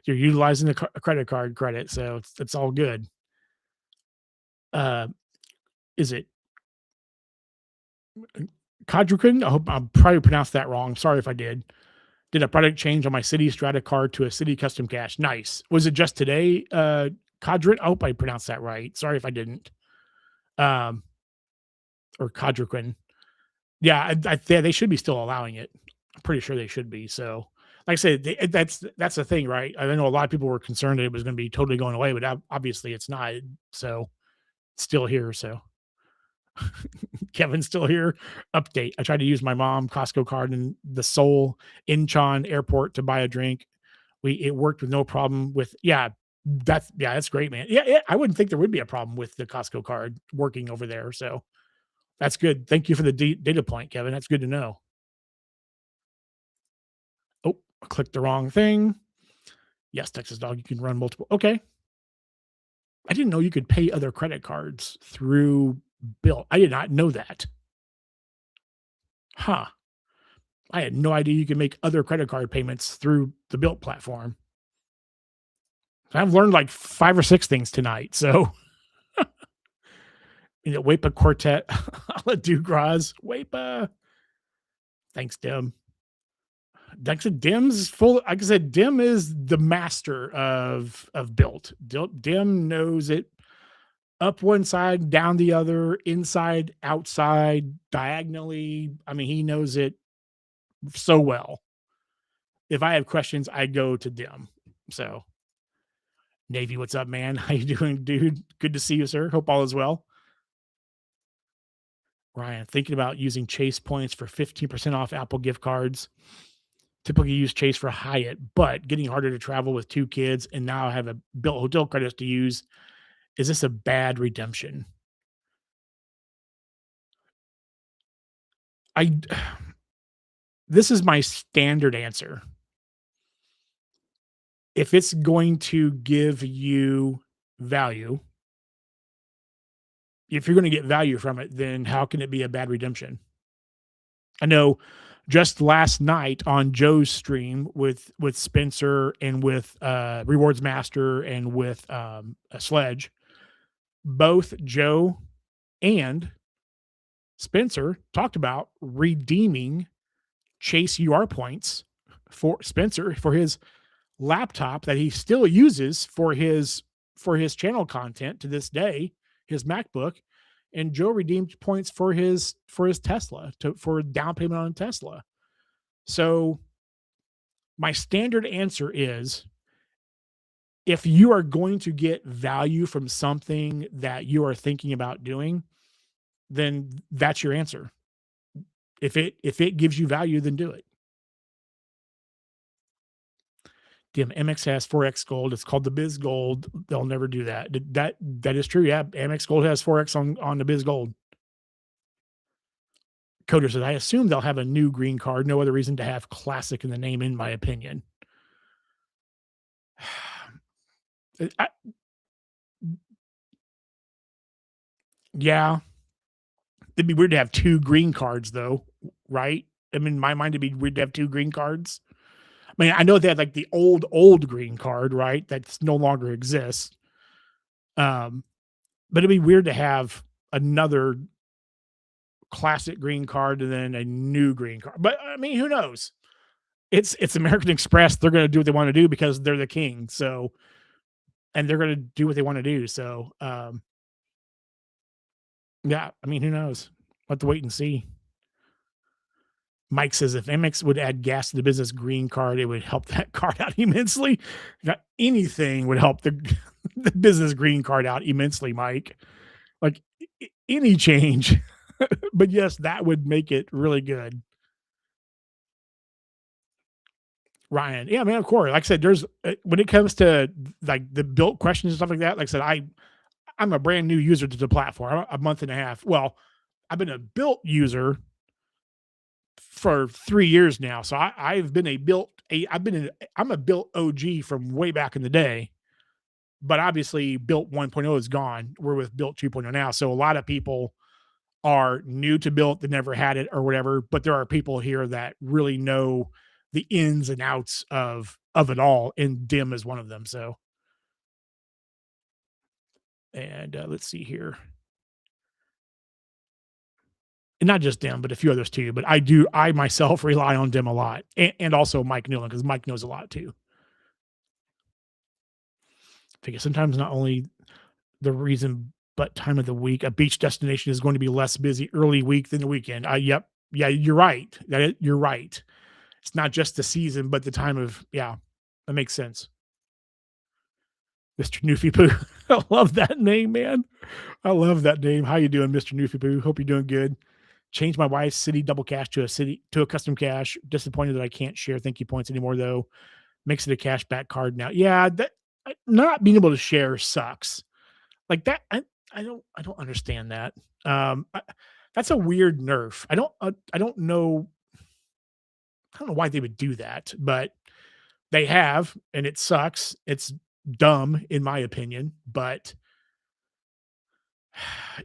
utilizing the credit card credit, so it's all good. Uh, is it Kadrukin? I hope I probably pronounced that wrong. Sorry if I did. Did a product change on my Citi Strata card to a Citi Custom Cash. Nice. Was it just today, Cadrin? I hope I pronounced that right. Sorry if I didn't. Um, or Kadrukin. Yeah, they should be still allowing it. I'm pretty sure they should be. So, like I said, that's the thing, right? I know a lot of people were concerned that it was going to be totally going away, but obviously it's not. So, it's still here. So, Kevin's still here. Update. I tried to use my mom Costco card in the Seoul Incheon airport to buy a drink. It worked with no problem with that's great, man. Yeah, I wouldn't think there would be a problem with the Costco card working over there. So that's good. Thank you for the data point, Kevin. That's good to know. Oh, I clicked the wrong thing. Yes, Texas Dog, you can run multiple. Okay. I didn't know you could pay other credit cards through Bill. I did not know that. Huh. I had no idea you could make other credit card payments through the Bilt platform. I've learned like 5 or 6 things tonight. So, Wepa Quartet, a la Dugras, Wepa. Thanks, Dim. Like I said, Dim's full. Like I said, Dim is the master of Bilt. Dim knows it up one side, down the other, inside, outside, diagonally. I mean, he knows it so well. If I have questions, I go to Dim. So, Navy, what's up, man? How you doing, dude? Good to see you, sir. Hope all is well. Ryan, thinking about using Chase points for 15% off Apple gift cards. Typically use Chase for Hyatt, but getting harder to travel with 2 kids and now I have a Bilt hotel credits to use. Is this a bad redemption? I This is my standard answer. If it's going to give you value, if you're going to get value from it, then how can it be a bad redemption? I know just last night on Joe's stream with Spencer and with Rewards Master and with a Sledge, both Joe and Spencer talked about redeeming Chase UR points for Spencer for his laptop that he still uses for his channel content to this day, his MacBook, and Joe redeemed points for his Tesla for down payment on Tesla. So my standard answer is if you are going to get value from something that you are thinking about doing, then that's your answer. If it gives you value, then do it. Damn, Amex has Forex Gold. It's called the Biz Gold. They'll never do that. That is true. Yeah, Amex Gold has Forex on the Biz Gold. Coder says, I assume they'll have a new green card. No other reason to have classic in the name, in my opinion. Yeah, it'd be weird to have 2 green cards, though, right? I mean, in my mind, it'd be weird to have 2 green cards. I mean, I know they had like the old green card, right? That's no longer exists. But it'd be weird to have another classic green card and then a new green card. But I mean, who knows? It's American Express. They're going to do what they want to do because they're the king. So, and they're going to do what they want to do. So, yeah, I mean, who knows? We'll have to wait and see. Mike says if Amex would add gas to the business green card, it would help that card out immensely. Anything would help the the business green card out immensely, Mike. Like any change. But yes, that would make it really good. Ryan, yeah, man, of course. Like I said, there's when it comes to like the built questions and stuff like that. Like I said, I'm a brand new user to the platform. I'm a month and a half. Well, I've been a built user for 3 years now. So I'm a Bilt OG from way back in the day, but obviously Bilt 1.0 is gone. We're with Bilt 2.0 now. So a lot of people are new to Bilt that never had it or whatever, but there are people here that really know the ins and outs of it all, and Dim is one of them. So, and let's see here. And not just Dim, but a few others too. But I myself rely on Dim a lot, and also Mike Newland because Mike knows a lot too. Because sometimes not only the reason, but time of the week, a beach destination is going to be less busy early week than the weekend. Yep, yeah, you're right. You're right. It's not just the season, but the time of yeah, that makes sense. Mr. Newfie Poo. I love that name, man. I love that name. How you doing, Mr. Newfie Poo? Hope you're doing good. Changed my wife's Citi double cash to a custom cash. Disappointed that I can't share thank you points anymore though. Makes it a cash back card now. Yeah, that not being able to share sucks. Like that, I don't understand that. That's a weird nerf. I don't know. I don't know why they would do that, but they have, and it sucks. It's dumb in my opinion, but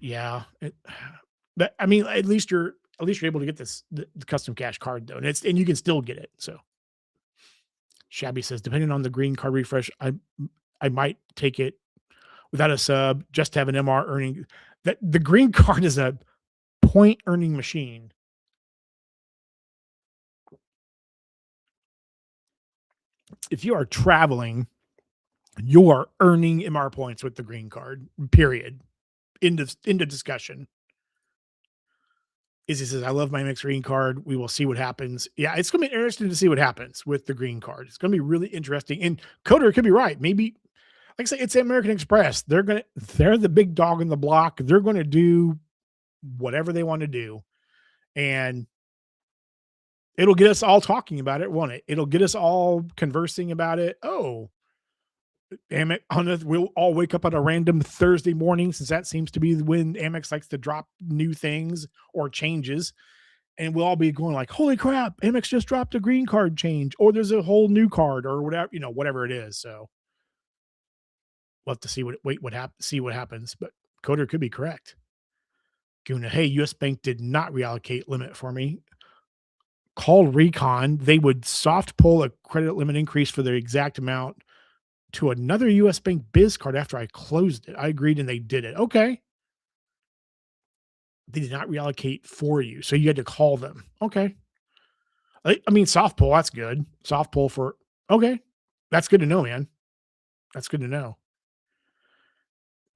yeah, but I mean, at least you're able to get the custom cash card though, and you can still get it. So Shabby says, depending on the green card refresh, I might take it without a sub, just to have an MR earning. That the green card is a point earning machine. If you are traveling, you are earning MR points with the green card. Period. Into discussion. Izzy says, I love my Amex green card. We will see what happens. Yeah, it's going to be interesting to see what happens with the green card. It's going to be really interesting. And Coder could be right. Maybe, like I say, it's American Express. They're the big dog in the block. They're going to do whatever they want to do. And it'll get us all talking about it, won't it? It'll get us all conversing about it. Oh, Amex, we'll all wake up on a random Thursday morning, since that seems to be when Amex likes to drop new things or changes. And we'll all be going like, holy crap, Amex just dropped a green card change, or there's a whole new card or whatever, whatever it is. So we'll have to see what happens. But Coder could be correct. Guna, hey, US Bank did not reallocate limit for me. Called Recon. They would soft pull a credit limit increase for the exact amount to another US Bank Biz card after I closed it. I agreed and they did it. Okay. They did not reallocate for you. So you had to call them. Okay. I mean, soft pull, that's good. Soft pull for, okay. That's good to know, man. That's good to know.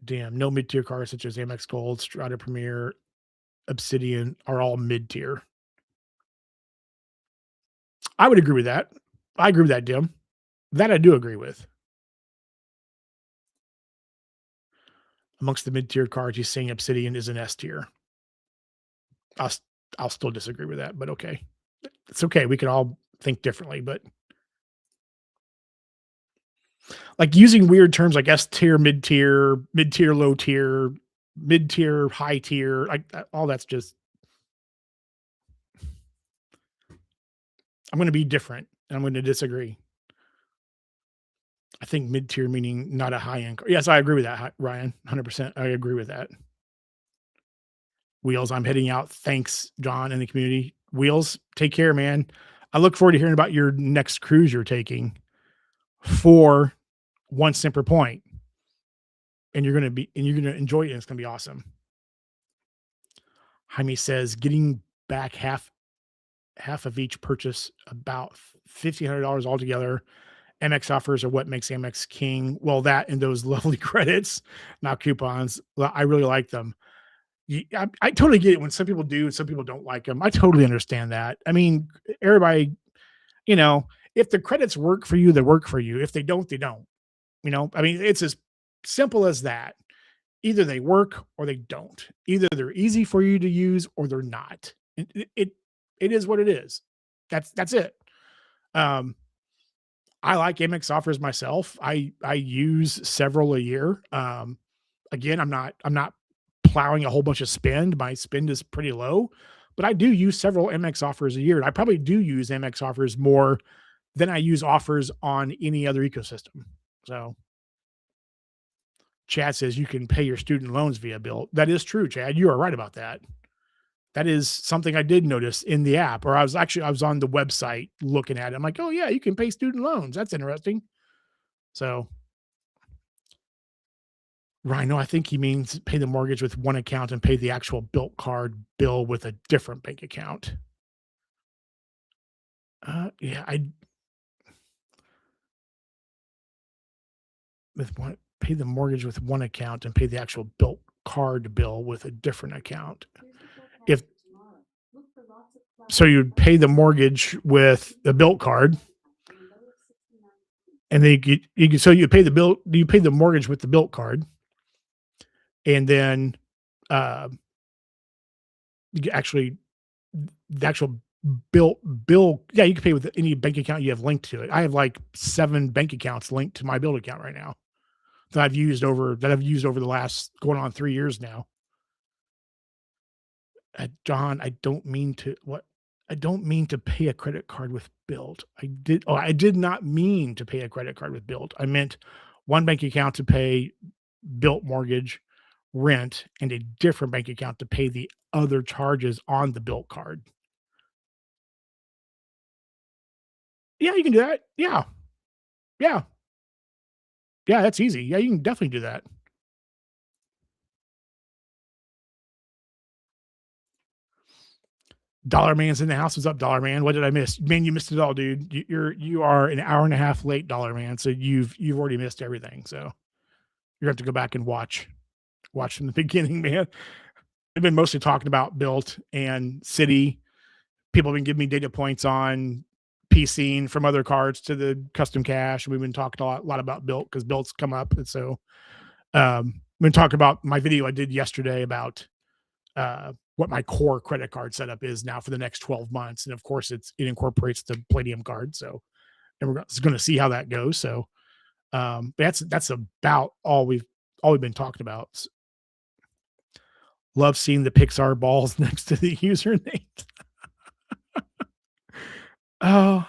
Damn, no mid tier cards such as Amex Gold, Strata Premier, Obsidian are all mid tier. I would agree with that. I agree with that, Dim. That I do agree with. Amongst the mid tier cards, he's saying Obsidian is an S tier. I'll I'll still disagree with that, but okay. It's okay. We can all think differently, but like using weird terms like S tier, mid tier, low tier, mid tier, high tier, like all that's just I'm going to be different and I'm going to disagree. I think mid tier meaning not a high end. Yes, I agree with that, Ryan. 100%. I agree with that. Wheels, I'm heading out. Thanks, John, and the community. Wheels, take care, man. I look forward to hearing about your next cruise you're taking for 1 cent per point. And you're going to enjoy it. And it's going to be awesome. Jaime says getting back half of each purchase, about $1,500 altogether. Amex offers are what makes Amex king. Well, that and those lovely credits, not coupons. I really like them. I totally get it when some people do and some people don't like them. I totally understand that. I mean, everybody, if the credits work for you, they work for you. If they don't, they don't. I mean, it's as simple as that. Either they work or they don't. Either they're easy for you to use or they're not. It is what it is. That's it. I like Amex offers myself. I use several a year. Again, I'm not plowing a whole bunch of spend. My spend is pretty low, but I do use several Amex offers a year. And I probably do use Amex offers more than I use offers on any other ecosystem. So Chad says you can pay your student loans via Bill. That is true, Chad. You are right about that. That is something I did notice in the app, or I was on the website looking at it. I'm like, oh yeah, you can pay student loans. That's interesting. So Rhino, I think he means pay the mortgage with one account and pay the actual Bilt card bill with a different bank account. Yeah, I with one pay the mortgage with one account and pay the actual Bilt card bill with a different account. If so, you'd pay the mortgage with the Bilt card, and then so you pay the bill. You pay the mortgage with the Bilt card, and then uh, you actually the actual bill. Yeah, you can pay with any bank account you have linked to it. I have like 7 bank accounts linked to my Bilt account right now that I've used over the last going on 3 years now. John, I don't mean to what I don't mean to pay a credit card with Bilt. I did not mean to pay a credit card with Bilt. I meant one bank account to pay Bilt mortgage, rent, and a different bank account to pay the other charges on the Bilt card. Yeah, you can do that. Yeah. Yeah. Yeah, that's easy. Yeah, you can definitely do that. Dollar Man's in the house. What's up, Dollar Man? What did I miss? Man, you missed it all, dude. You are an hour and a half late, Dollar Man. So you've already missed everything. So you have to go back and watch from the beginning, man. I've been mostly talking about Bilt and Citi. People have been giving me data points on PCing from other cards to the custom cash. We've been talking a lot about Bilt because Bilt's come up, and so we've been talking about my video I did yesterday about what my core credit card setup is now for the next 12 months. And of course, it incorporates the Palladium card. So, and we're going to see how that goes. So, but that's about all we've been talking about. Love seeing the Pixar balls next to the username. Oh,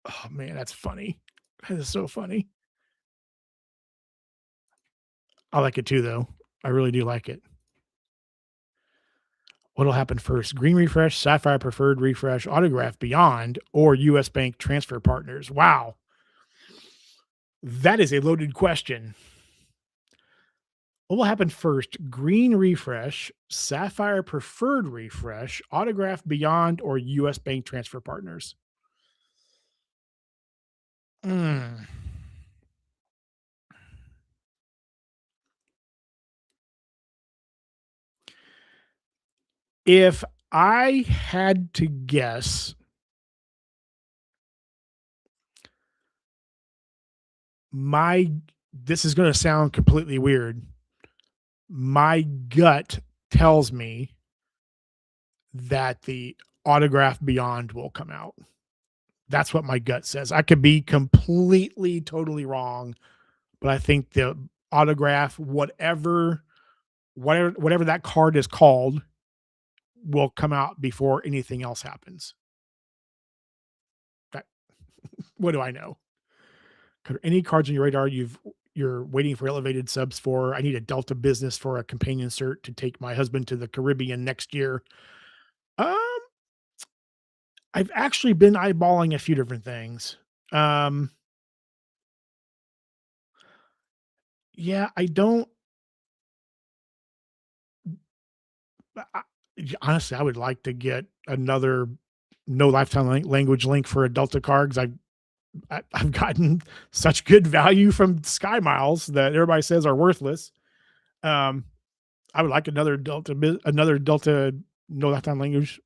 oh man, that's funny. That is so funny. I like it too, though. I really do like it. What'll happen first? Green refresh, Sapphire preferred refresh, autograph beyond, or US Bank transfer partners? Wow. That is a loaded question. What will happen first? Green refresh, Sapphire preferred refresh, autograph beyond, or US Bank transfer partners? Mm. If I had to guess, my this is going to sound completely weird. My gut tells me that the autograph beyond will come out. That's what my gut says. I could be completely, totally wrong, but I think the autograph, whatever that card is called, will come out before anything else happens. That what do I know? Any cards on your radar you're waiting for elevated subs for? I need a Delta business for a companion cert to take my husband to the Caribbean next year. Um, I've actually been eyeballing a few different things. Um, yeah, I don't. I, honestly, I would like to get another no lifetime language link for a Delta card because I've gotten such good value from Sky Miles that everybody says are worthless. Um, I would like another Delta no lifetime language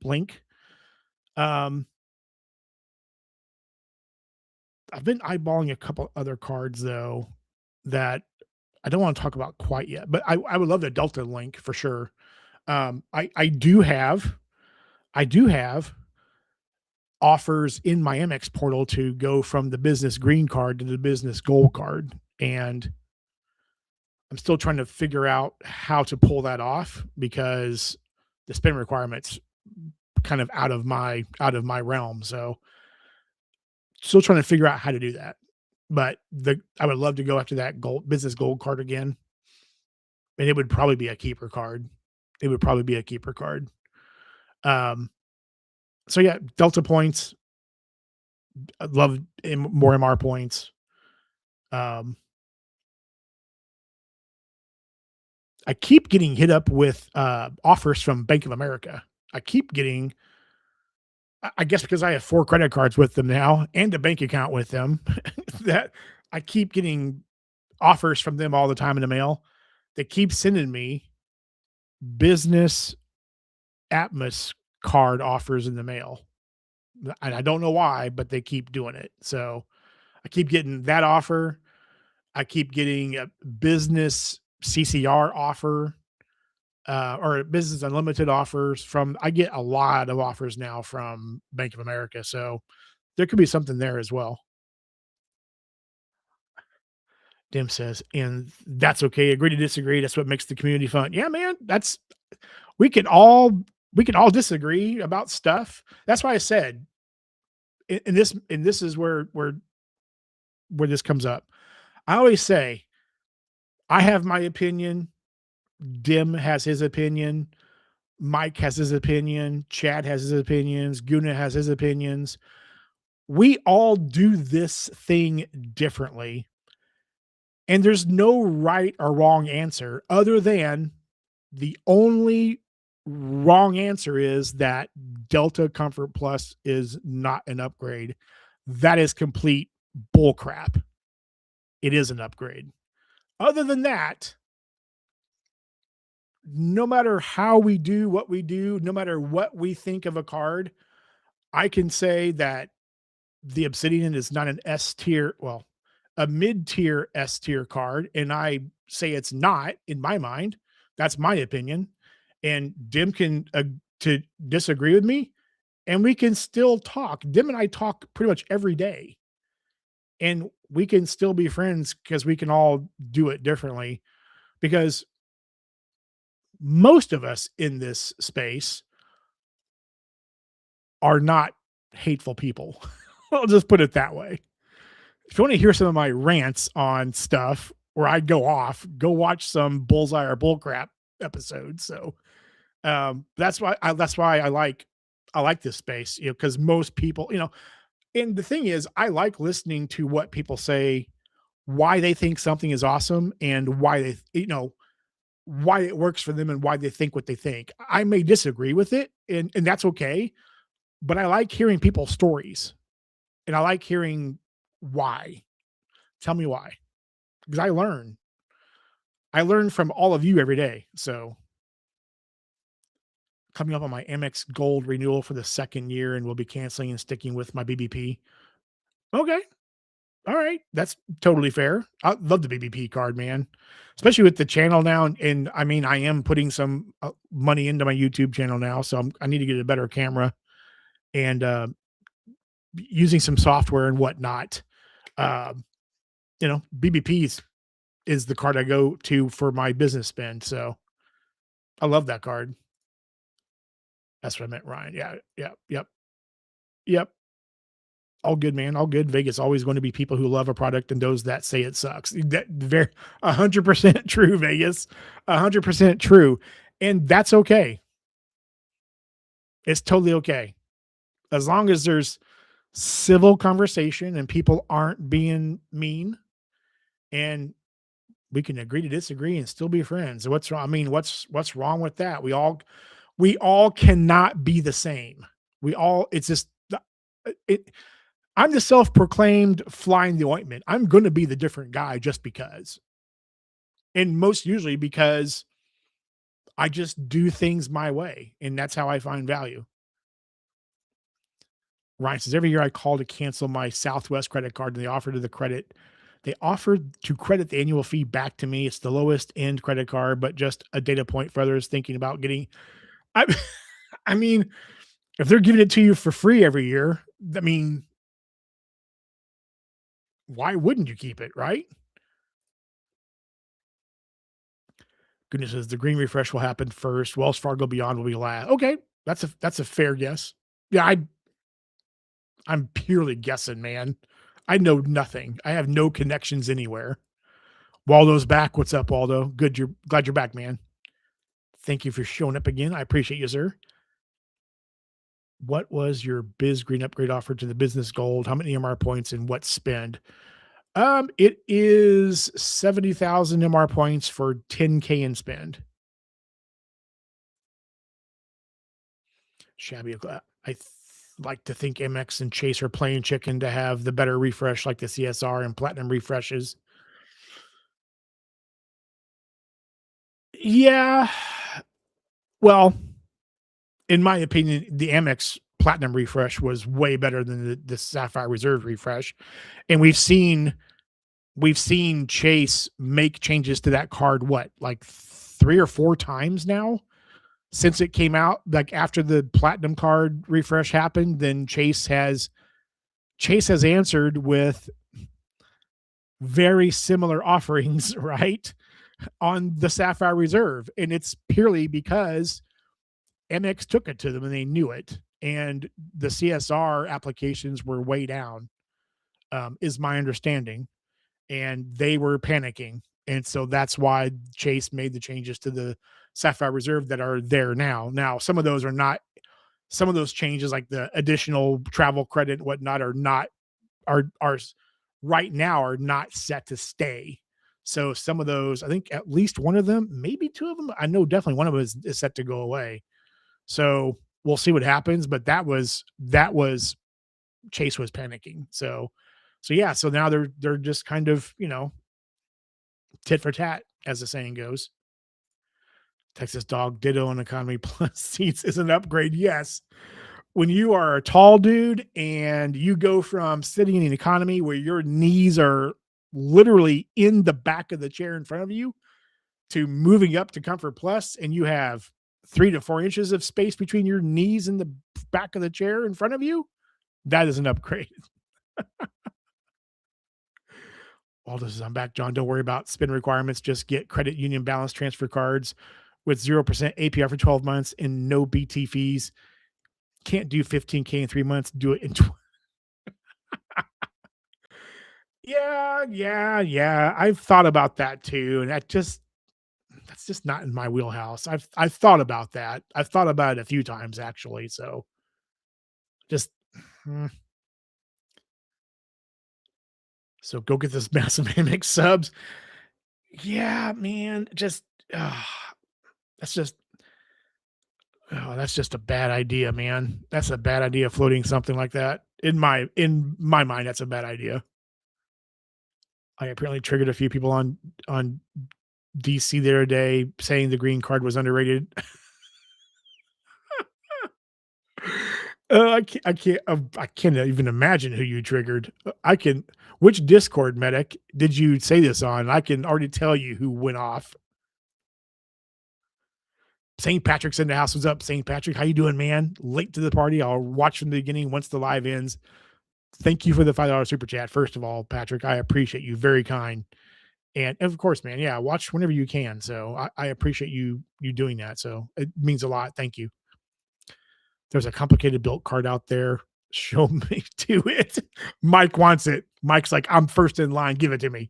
link. Um, I've been eyeballing a couple other cards though that I don't want to talk about quite yet, but I would love the Delta link for sure. I do have offers in my Amex portal to go from the business green card to the business gold card, and I'm still trying to figure out how to pull that off because the spend requirements kind of out of my realm. So still trying to figure out how to do that. But I would love to go after that gold business gold card again, and it would probably be a keeper card. It would probably be a keeper card. Um, so yeah, Delta points. I love more MR points. Um, I keep getting hit up with offers from Bank of America. I keep getting, I guess because I have 4 credit cards with them now and a bank account with them, that I keep getting offers from them all the time in the mail. They keep sending me business Atmos card offers in the mail. And I don't know why, but they keep doing it. So I keep getting that offer. I keep getting a business CCR offer, or business unlimited offers from, I get a lot of offers now from Bank of America. So there could be something there as well. Dim says, and that's okay. Agree to disagree. That's what makes the community fun. Yeah, man. We can all we can all disagree about stuff. That's why I said, and this is where this comes up. I always say I have my opinion. Dim has his opinion. Mike has his opinion. Chad has his opinions. Guna has his opinions. We all do this thing differently. And there's no right or wrong answer other than the only wrong answer is that Delta Comfort Plus is not an upgrade. That is complete bullcrap. It is an upgrade. Other than that, no matter how we do what we do, no matter what we think of a card, I can say that the Obsidian is not an S tier, well, a mid tier S tier card. And I say it's not in my mind. That's my opinion. And Dim can to disagree with me, and we can still talk. Dim and I talk pretty much every day, and we can still be friends because we can all do it differently. Because most of us in this space are not hateful people. I'll just put it that way. If you want to hear some of my rants on stuff where I go off, go watch some bullseye or bullcrap episodes. So that's why I like this space, because most people, and the thing is, I like listening to what people say, why they think something is awesome and why why it works for them and why they think what they think. I may disagree with it, and that's okay, but I like hearing people's stories, and I like hearing why. Tell me why. Because I learn. I learn from all of you every day. So coming up on my Amex Gold renewal for the second year, and we'll be canceling and sticking with my BBP. Okay. All right. That's totally fair. I love the BBP card, man. Especially with the channel now. And I mean, I am putting some money into my YouTube channel now. So I need to get a better camera and using some software and whatnot. Um, BBP is the card I go to for my business spend. So I love that card. That's what I meant, Ryan. Yeah. Yeah. Yep. Yep. All good, man. All good. Vegas always going to be people who love a product and those that say it sucks. That very 100% true, Vegas. 100% true. And that's okay. It's totally okay. As long as there's civil conversation and people aren't being mean, and we can agree to disagree and still be friends. What's wrong? I mean, what's wrong with that? We all cannot be the same. It's just it I'm the self-proclaimed flying the ointment. I'm going to be the different guy just because. And most usually because I just do things my way, and that's how I find value. Ryan says, every year I call to cancel my Southwest credit card, and they offered to credit the annual fee back to me. It's the lowest end credit card, but just a data point for others thinking about getting, I, I mean, if they're giving it to you for free every year, I mean, why wouldn't you keep it, right? Goodness says the green refresh will happen first. Wells Fargo Beyond will be last. Okay, that's a fair guess. Yeah, I'm purely guessing, man. I know nothing. I have no connections anywhere. Waldo's back. What's up, Waldo? Good. You're glad you're back, man. Thank you for showing up again. I appreciate you, sir. What was your Biz Green upgrade offer to the business gold? How many MR points and what spend? It is 70,000 MR points for 10K in spend. Shabby. Like to think Amex and Chase are playing chicken to have the better refresh like the CSR and platinum refreshes. Yeah. Well, in my opinion, the Amex platinum refresh was way better than the Sapphire Reserve refresh. And we've seen Chase make changes to that card, what, like 3 or 4 times now since it came out? Like, after the platinum card refresh happened, then Chase has answered with very similar offerings, right, on the Sapphire Reserve, and it's purely because MX took it to them and they knew it, and the CSR applications were way down, is my understanding, and they were panicking. And so that's why Chase made the changes to the Sapphire Reserve that are there now. Now, some of those are not, some of those changes, like the additional travel credit and whatnot, are right now are not set to stay. So some of those, I think at least one of them, maybe two of them, I know definitely one of them is set to go away. So we'll see what happens. But that was Chase was panicking. So yeah, so now they're just kind of, tit for tat, as the saying goes. Texas Dog Ditto and Economy Plus seats is an upgrade. Yes. When you are a tall dude and you go from sitting in an economy where your knees are literally in the back of the chair in front of you to moving up to Comfort Plus, and you have 3 to 4 inches of space between your knees and the back of the chair in front of you, that is an upgrade. Waldo says, I'm back, John. Don't worry about spin requirements. Just get credit union balance transfer cards with 0% APR for 12 months and no BT fees. Can't do 15K in 3 months. Do it in Yeah. I've thought about that too. And that's just not in my wheelhouse. I've thought about that. I've thought about it a few times actually. So just mm, so go get this massive Amex subs. Yeah, man. Uh, that's just that's just a bad idea, man. That's a bad idea floating something like that. In my mind, that's a bad idea. I apparently triggered a few people on DC the other day saying the green card was underrated. I can't even imagine who you triggered. I can. Which Discord medic did you say this on? I can already tell you who went off. St. Patrick's in the house. What's up, St. Patrick? How you doing, man? Late to the party. I'll watch from the beginning once the live ends. Thank you for the $5 super chat. First of all, Patrick, I appreciate you. Very kind. And of course, man, yeah, watch whenever you can. So I appreciate you doing that. So it means a lot. Thank you. There's a complicated built card out there. Show me to it. Mike wants it. Mike's like, I'm first in line. Give it to me.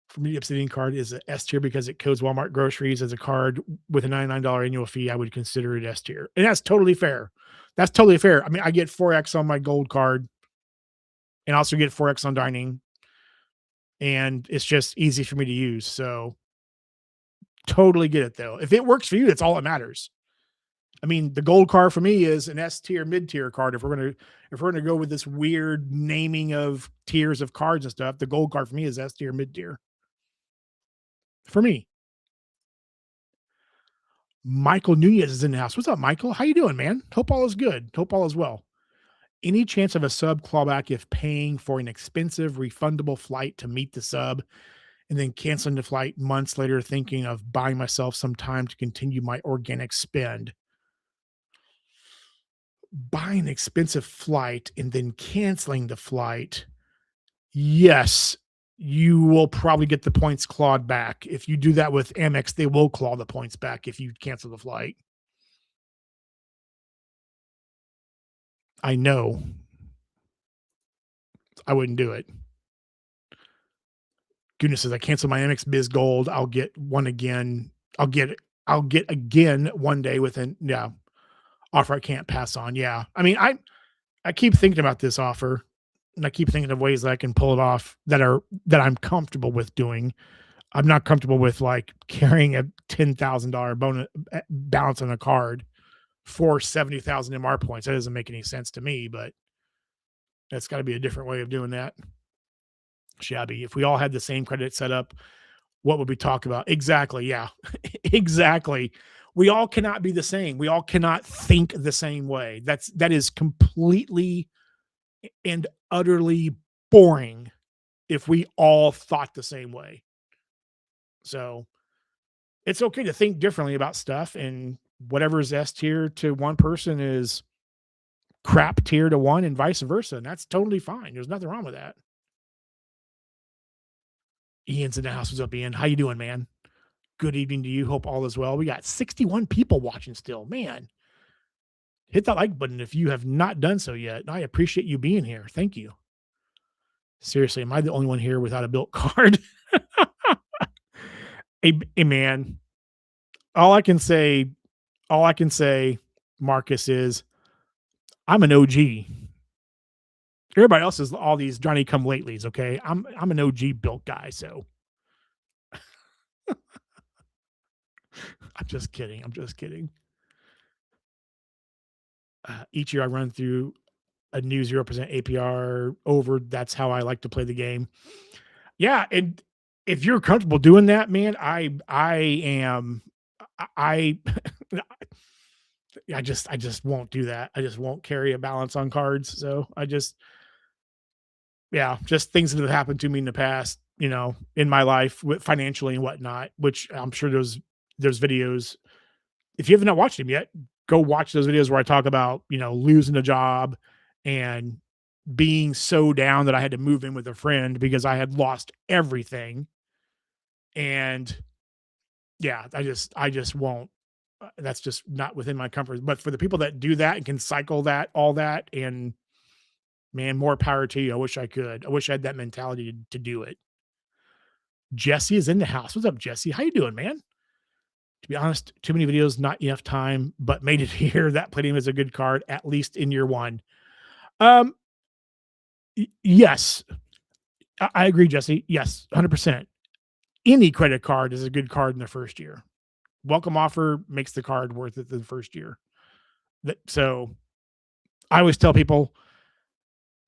For me, Obsidian card is a S tier because it codes Walmart groceries as a card with a $99 annual fee. I would consider it S tier. And that's totally fair. That's totally fair. I mean, I get 4X on my gold card and also get 4X on dining. And it's just easy for me to use. So totally get it though. If it works for you, that's all that matters. I mean, the gold card for me is an S tier, mid tier card. If we're gonna go with this weird naming of tiers of cards and stuff, the gold card for me is S tier, mid tier. For me, Michael Nunez is in the house. What's up, Michael? How you doing, man? Hope all is good. Hope all is well. Any chance of a sub clawback if paying for an expensive refundable flight to meet the sub and then canceling the flight months later, thinking of buying myself some time to continue my organic spend? Buying an expensive flight and then canceling the flight. Yes. you will probably get the points clawed back. If you do that with Amex, they will claw the points back if you cancel the flight. I know. I wouldn't do it. Goodness says I cancel my Amex Biz Gold, I'll get one again. I'll get it. I'll get again one day within yeah, offer I can't pass on. Yeah. I mean, I keep thinking about this offer and I keep thinking of ways that I can pull it off that I'm comfortable with doing. I'm not comfortable with like carrying a $10,000 bonus balance on a card for 70,000 MR points. That doesn't make any sense to me, but that's got to be a different way of doing that. Shabby. If we all had the same credit set up, what would we talk about? Exactly. Yeah, exactly. We all cannot be the same. We all cannot think the same way. That is completely and utterly boring if we all thought the same way. So it's okay to think differently about stuff, and whatever is S tier to one person is crap tier to one, and vice versa. And that's totally fine. There's nothing wrong with that. Ian's in the house. What's up, Ian? How you doing, man? Good evening to you. Hope all is well. We got 61 people watching still. Man, hit that like button if you have not done so yet. I appreciate you being here. Thank you. Seriously, am I the only one here without a built card? Hey, man, all I can say, all I can say, Marcus, is I'm an OG. Everybody else is all these Johnny come latelys. Okay, I'm an OG built guy. So I'm just kidding. I'm just kidding. Each year I run through a new 0% APR over. That's how I like to play the game. Yeah, and if you're comfortable doing that, man, I am I I just won't do that. I just won't carry a balance on cards. So I just yeah, just things that have happened to me in the past, in my life with financially and whatnot, which I'm sure there's videos. If you have not watched them yet, go watch those videos where I talk about, losing a job and being so down that I had to move in with a friend because I had lost everything. And yeah, I just won't. That's just not within my comfort. But for the people that do that and can cycle that, all that, and man, more power to you. I wish I could. I wish I had that mentality to do it. Jesse is in the house. What's up, Jesse? How you doing, man? To be honest, too many videos, not enough time, but made it here. That Palladium is a good card, at least in year one. Um, yes, I agree, Jesse. Yes, 100%. Any credit card is a good card in the first year. Welcome offer makes the card worth it the first year. So I always tell people,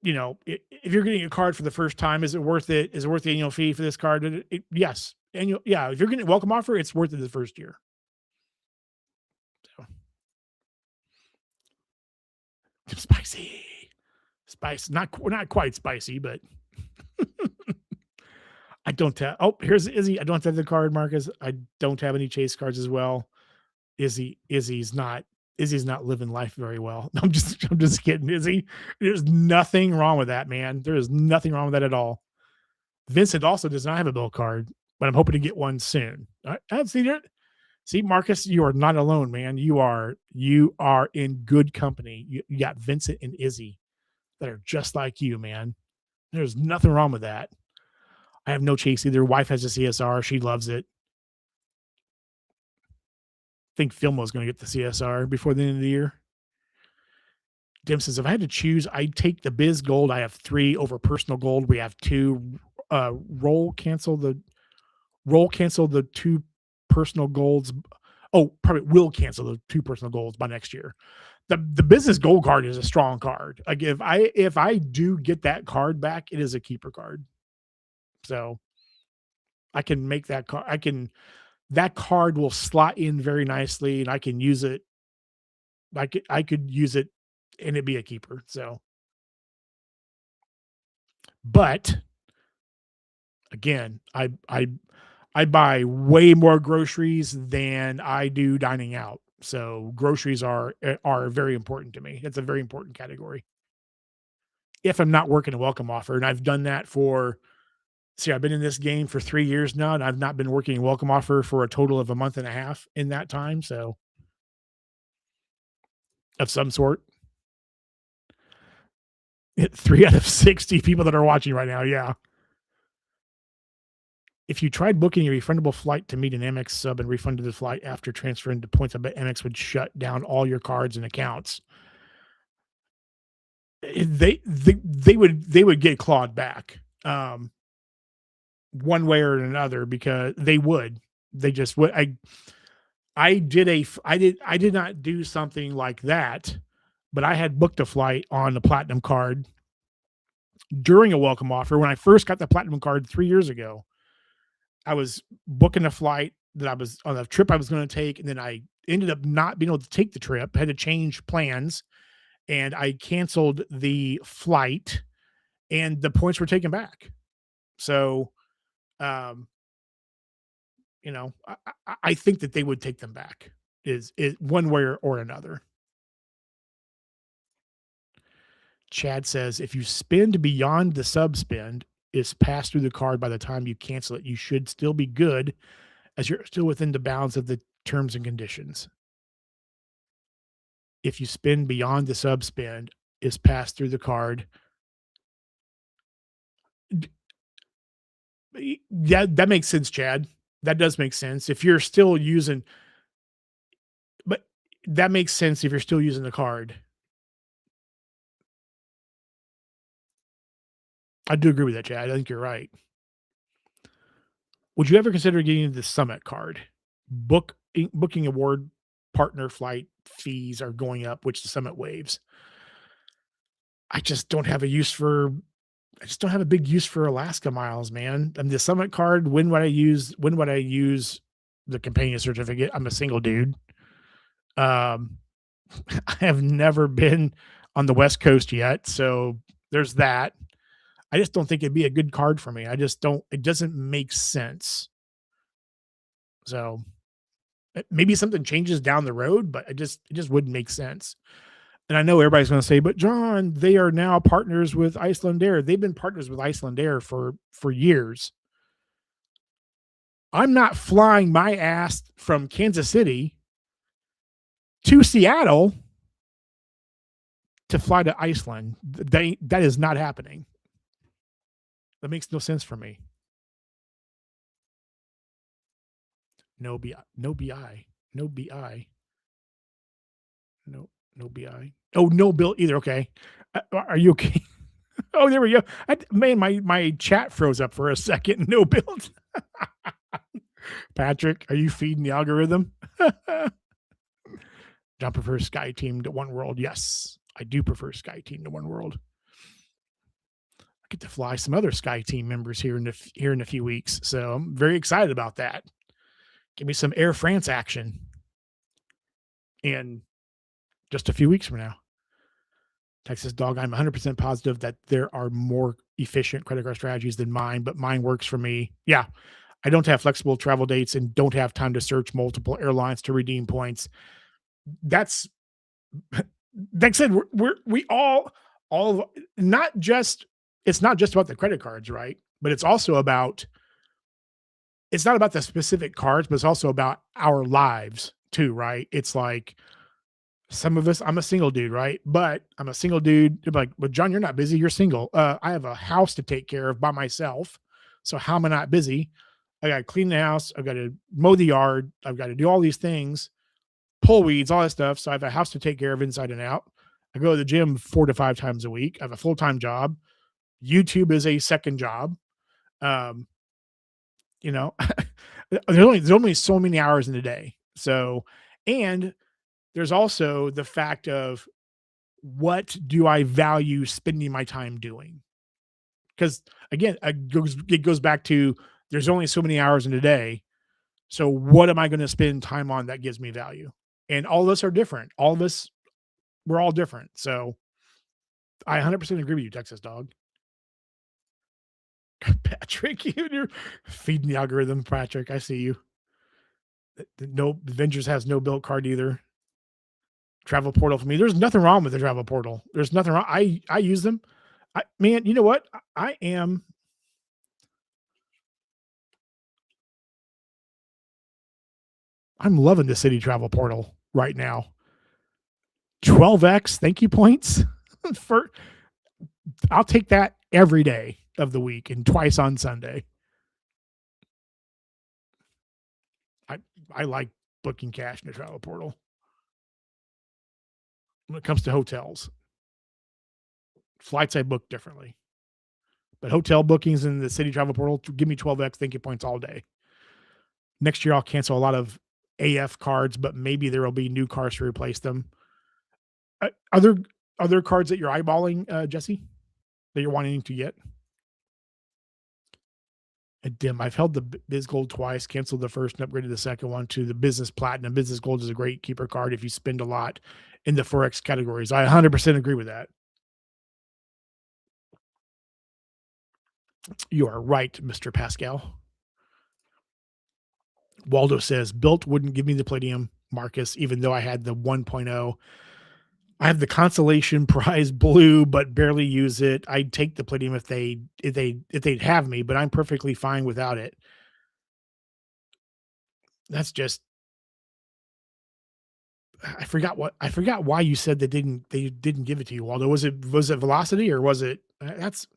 if you're getting a card for the first time, is it worth it? Is it worth the annual fee for this card? Yes. Annual, yeah. If you're getting a welcome offer, it's worth it the first year. So spicy, spice. Not quite spicy, but I don't have. Oh, here's Izzy. I don't have the card, Marcus. I don't have any chase cards as well. Izzy's not. Izzy's not living life very well. I'm just kidding, Izzy. There's nothing wrong with that, man. There is nothing wrong with that at all. Vincent also does not have a bill card, but I'm hoping to get one soon. I see that. See, Marcus, you are not alone, man. You are in good company. You got Vincent and Izzy that are just like you, man. There's nothing wrong with that. I have no chase either. Wife has a CSR. She loves it. I think Filmo's going to get the CSR before the end of the year. Dim says, if I had to choose, I'd take the Biz Gold. I have 3 over personal gold. We have 2. Roll cancel the 2 personal golds. Oh, probably will cancel the 2 personal golds by next year. The business gold card is a strong card. Like if I do get that card back, it is a keeper card. So I can make that card. That card will slot in very nicely, and I can use it. I could use it, and it'd be a keeper. So, but again, I buy way more groceries than I do dining out. So groceries are very important to me. It's a very important category. If I'm not working a welcome offer, and I've done that for See, I've been in this game for 3 years now, and I've not been working a welcome offer for a total of a month and a half in that time, so of some sort. 3 out of 60 people that are watching right now, yeah. If you tried booking a refundable flight to meet an Amex sub and refunded the flight after transferring to points, I bet Amex would shut down all your cards and accounts. They would get clawed back, one way or another because they would. They just would. I did not do something like that, but I had booked a flight on the platinum card during a welcome offer when I first got the platinum card 3 years ago. I was booking a flight that I was on a trip I was gonna take, and then I ended up not being able to take the trip, had to change plans, and I canceled the flight, and the points were taken back. So, um, I think that they would take them back is one way or another. Chad says, "If you spend beyond the sub spend is passed through the card by the time you cancel it, you should still be good as you're still within the bounds of the terms and conditions. If you spend beyond the sub spend is passed through the card." Yeah, that makes sense, Chad. That does make sense. If you're still using, but that makes sense if you're still using the card. I do agree with that, Chad. I think you're right. Would you ever consider getting the Summit card? Booking award partner flight fees are going up, which the Summit waives. I just don't have a use for I just don't have a big use for Alaska miles, man. I mean, the Summit card, when would I use the companion certificate? I'm a single dude. Um, I have never been on the West Coast yet, so there's that. I just don't think it'd be a good card for me. I just don't it doesn't make sense. So, maybe something changes down the road, but it just wouldn't make sense. And I know everybody's gonna say, "But John, they are now partners with Icelandair." They've been partners with Icelandair for years. I'm not flying my ass from Kansas City to Seattle to fly to Iceland. That is not happening. That makes no sense for me. No BI, no BI, no BI, no BI. Oh, no bill either. Okay, are you okay? Oh, there we go. Man, my chat froze up for a second. No build. Patrick, are you feeding the algorithm? John prefers Sky Team to One World. Yes, I do prefer Sky Team to One World. I get to fly some other Sky Team members here in a few weeks, so I'm very excited about that. Give me some Air France action in just a few weeks from now. Texas Dog, I'm 100% positive that there are more efficient credit card strategies than mine, but mine works for me. Yeah, I don't have flexible travel dates and don't have time to search multiple airlines to redeem points. That's that said, we all not just it's not just about the credit cards, right? But it's not about the specific cards, but it's also about our lives too, right? It's like some of us, I'm a single dude, right? But I'm a single dude. You're like, well, John, you're not busy. You're single. I have a house to take care of by myself. So how am I not busy? I got to clean the house. I've got to mow the yard. I've got to do all these things, pull weeds, all that stuff. So I have a house to take care of inside and out. I go to the gym 4 to 5 times a week. I have a full-time job. YouTube is a second job. Um, you know, there's only so many hours in a day. So, and there's also the fact of what do I value spending my time doing? Because again, it goes back to there's only so many hours in a day. So what am I going to spend time on that gives me value? And all of us are different. All of us, we're all different. So I 100% agree with you, Texas Dog. Patrick, you're feeding the algorithm, Patrick. I see you. No, Avengers has no built card either. Travel portal for me. There's nothing wrong with the travel portal. There's nothing wrong. I use them. Man, you know what? I am I'm loving the City Travel Portal right now. 12x thank you points for I'll take that every day of the week and twice on Sunday. I I like booking cash in the travel portal when it comes to hotels. Flights I book differently, but hotel bookings in the City Travel Portal give me 12x thank you points all day. Next year I'll cancel a lot of AF cards, but maybe there will be new cards to replace them. Other cards that you're eyeballing, Jesse, that you're wanting to get? Dim. I've held the Biz Gold twice, canceled the first and upgraded the second one to the Business Platinum. Business Gold is a great keeper card if you spend a lot in the Forex categories. I 100% agree with that. You are right, Mr. Pascal. Waldo says, Bilt wouldn't give me the Palladium, Marcus, even though I had the 1.0. I have the Constellation Prize Blue, but barely use it. I'd take the Palladium if they'd have me, but I'm perfectly fine without it. That's just I forgot why you said they didn't give it to you, Waldo. Was it velocity or was it that's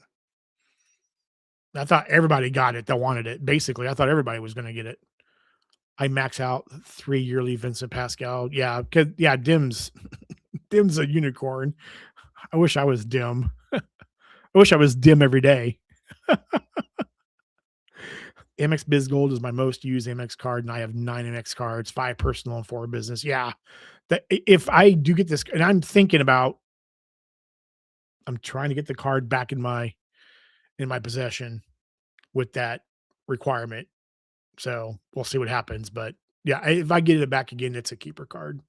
I thought everybody got it that wanted it. Basically, I thought everybody was gonna get it. I max out 3 yearly Vincent Pascal. Yeah, 'cause yeah, Dim's a unicorn. I wish I was Dim. I wish I was Dim every day. Amex Biz Gold is my most used Amex card, and I have 9 Amex cards, 5 personal and 4 business. Yeah. That if I do get this and I'm trying to get the card back in my possession with that requirement. So we'll see what happens. But yeah, if I get it back again, it's a keeper card.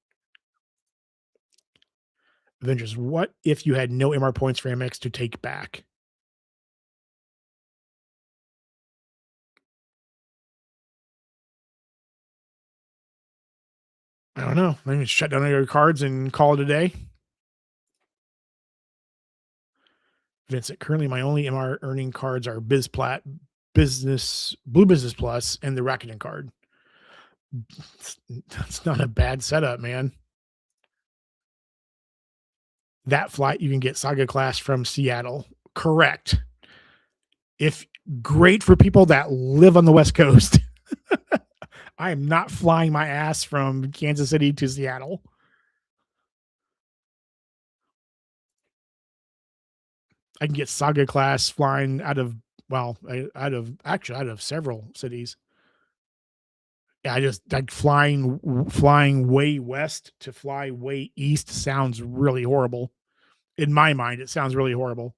Avengers, what if you had no MR points for Amex to take back? I don't know. Maybe shut down all your cards and call it a day. Vincent, currently my only MR earning cards are BizPlat, Business, Blue Business Plus, and the Rakuten card. That's not a bad setup, man. That flight you can get Saga class from Seattle. Correct. If great for people that live on the West Coast. I am not flying my ass from Kansas City to Seattle. I can get Saga class flying out of out of several cities. Yeah, I just like flying way west to fly way east sounds really horrible. In my mind, it sounds really horrible,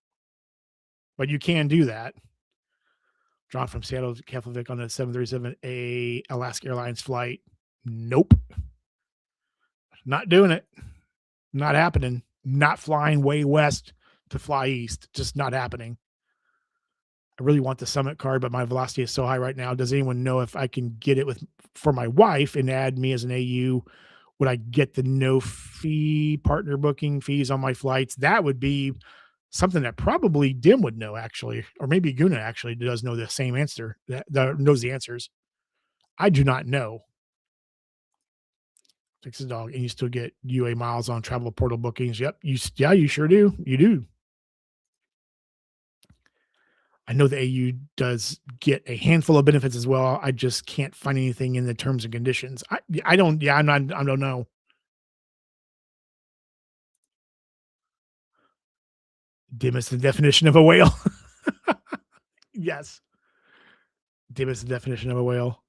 but you can do that. Drawn from Seattle to Keflavik on a 737 Alaska Airlines flight. Nope, not doing it. Not happening. Not flying way west to fly east. Just not happening. I really want the Summit card, but my velocity is so high right now. Does anyone know if I can get it with for my wife and add me as an AU? Would I get the no fee partner booking fees on my flights? That would be something that probably Dim would know actually, or maybe Guna actually does know the same answer that knows the answers. I do not know. Fix the dog, and you still get UA miles on travel portal bookings. Yep, you sure do. You do. I know the AU does get a handful of benefits as well. I just can't find anything in the terms and conditions. I don't. Yeah, I'm not. I don't know. Dim is the definition of a whale. Yes, dim is the definition of a whale.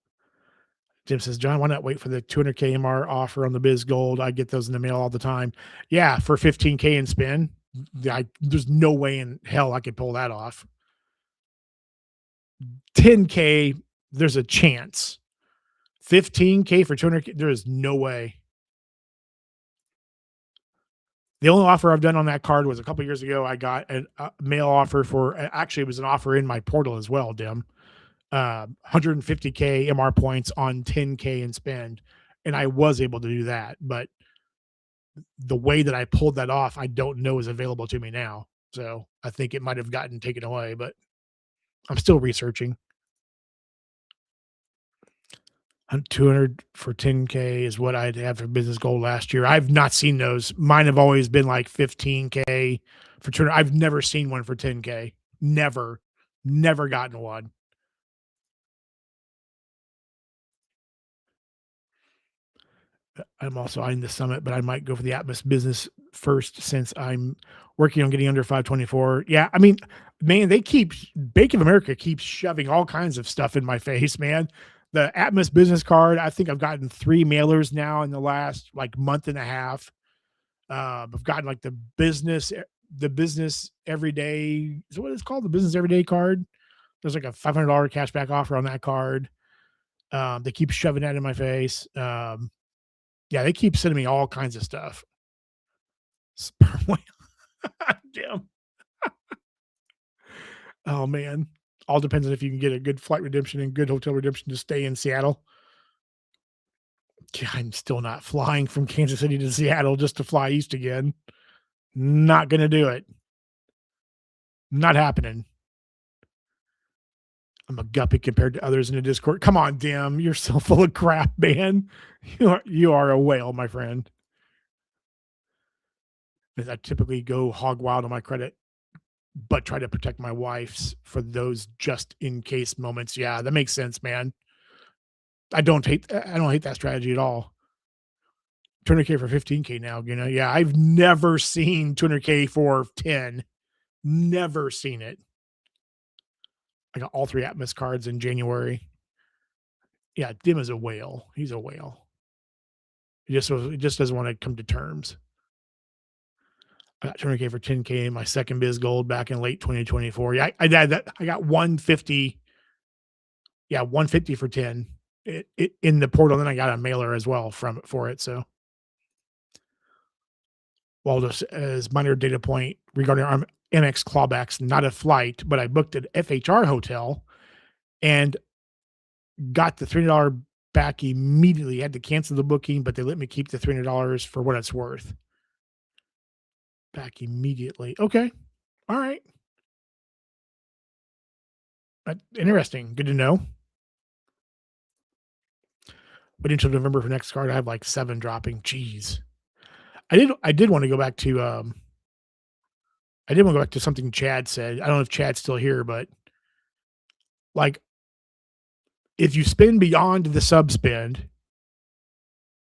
Jim says, John, why not wait for the 200K MR offer on the Biz Gold? I get those in the mail all the time. Yeah, for 15K and spin. There's no way in hell I could pull that off. 10K, there's a chance. 15K for 200K, there is no way. The only offer I've done on that card was a couple years ago. I got a mail offer for, actually, it was an offer in my portal as well, Dim. 150K MR points on 10K and spend. And I was able to do that. But the way that I pulled that off, I don't know is available to me now. So I think it might have gotten taken away, but I'm still researching. 200 for 10K is what I'd have for business goal last year. I've not seen those. Mine have always been like 15K for 200. I've never seen one for 10K. Never, never gotten one. I'm also eyeing the Summit, but I might go for the Atmos Business first since I'm working on getting under 524. Yeah, I mean, man, Bank of America keeps shoving all kinds of stuff in my face, man. The Atmos Business card, I think I've gotten 3 mailers now in the last, like, month and a half. I've gotten, like, the business everyday is what it's called? The business everyday card? There's, like, a $500 cashback offer on that card. They keep shoving that in my face. Yeah, they keep sending me all kinds of stuff. Sperm whale. Damn. Oh, man. All depends on if you can get a good flight redemption and good hotel redemption to stay in Seattle. Yeah, I'm still not flying from Kansas City to Seattle just to fly east again. Not gonna do it. Not happening. I'm a guppy compared to others in the Discord. Come on, Dim. You're so full of crap, man. You are a whale, my friend. As I typically go hog wild on my credit, but try to protect my wife's for those just in case moments. Yeah, that makes sense, man. I don't hate that strategy at all. 200K for 15K now, yeah, I've never seen 200K for 10. Never seen it. I got all 3 Atmos cards in January. Yeah, Dim is a whale. He's a whale. He just doesn't want to come to terms. I got 200K for 10K in my second biz gold back in late 2024. Yeah, I did that. I got 150. Yeah, 150 for 10 in the portal. Then I got a mailer as well for it. So, well, just as minor data point regarding our Amex clawbacks, not a flight, but I booked an FHR hotel and got the $300 back immediately. Had to cancel the booking, but they let me keep the $300 for what it's worth back immediately. Okay. All right. Interesting. Good to know. Wait until November for next card. I have like 7 dropping. Jeez. I did want to go back to I did want to go back to something Chad said. I don't know if Chad's still here, but like if you spend beyond the sub spend,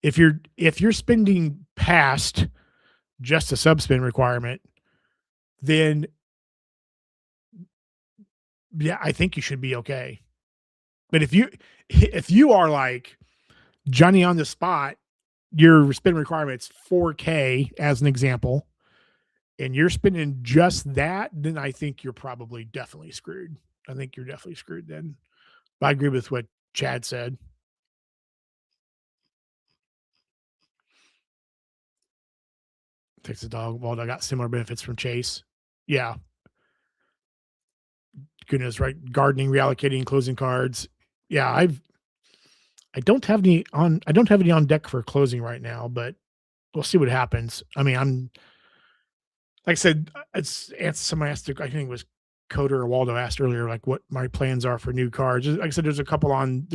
if you're spending past just a sub spend requirement, then yeah, I think you should be okay. But if you are like Johnny on the spot, your spend requirement's 4K as an example, and you're spending just that, then I think you're probably definitely screwed. I think you're definitely screwed then. But I agree with what Chad said. Takes the dog. Well, I got similar benefits from Chase. Yeah. Goodness, right? Gardening, reallocating, closing cards. Yeah, I don't have any on deck for closing right now, but we'll see what happens. I mean, I'm like I said, it's somebody asked, I think it was Coder or Waldo asked earlier, like what my plans are for new cards. Like I said, there's a couple I'm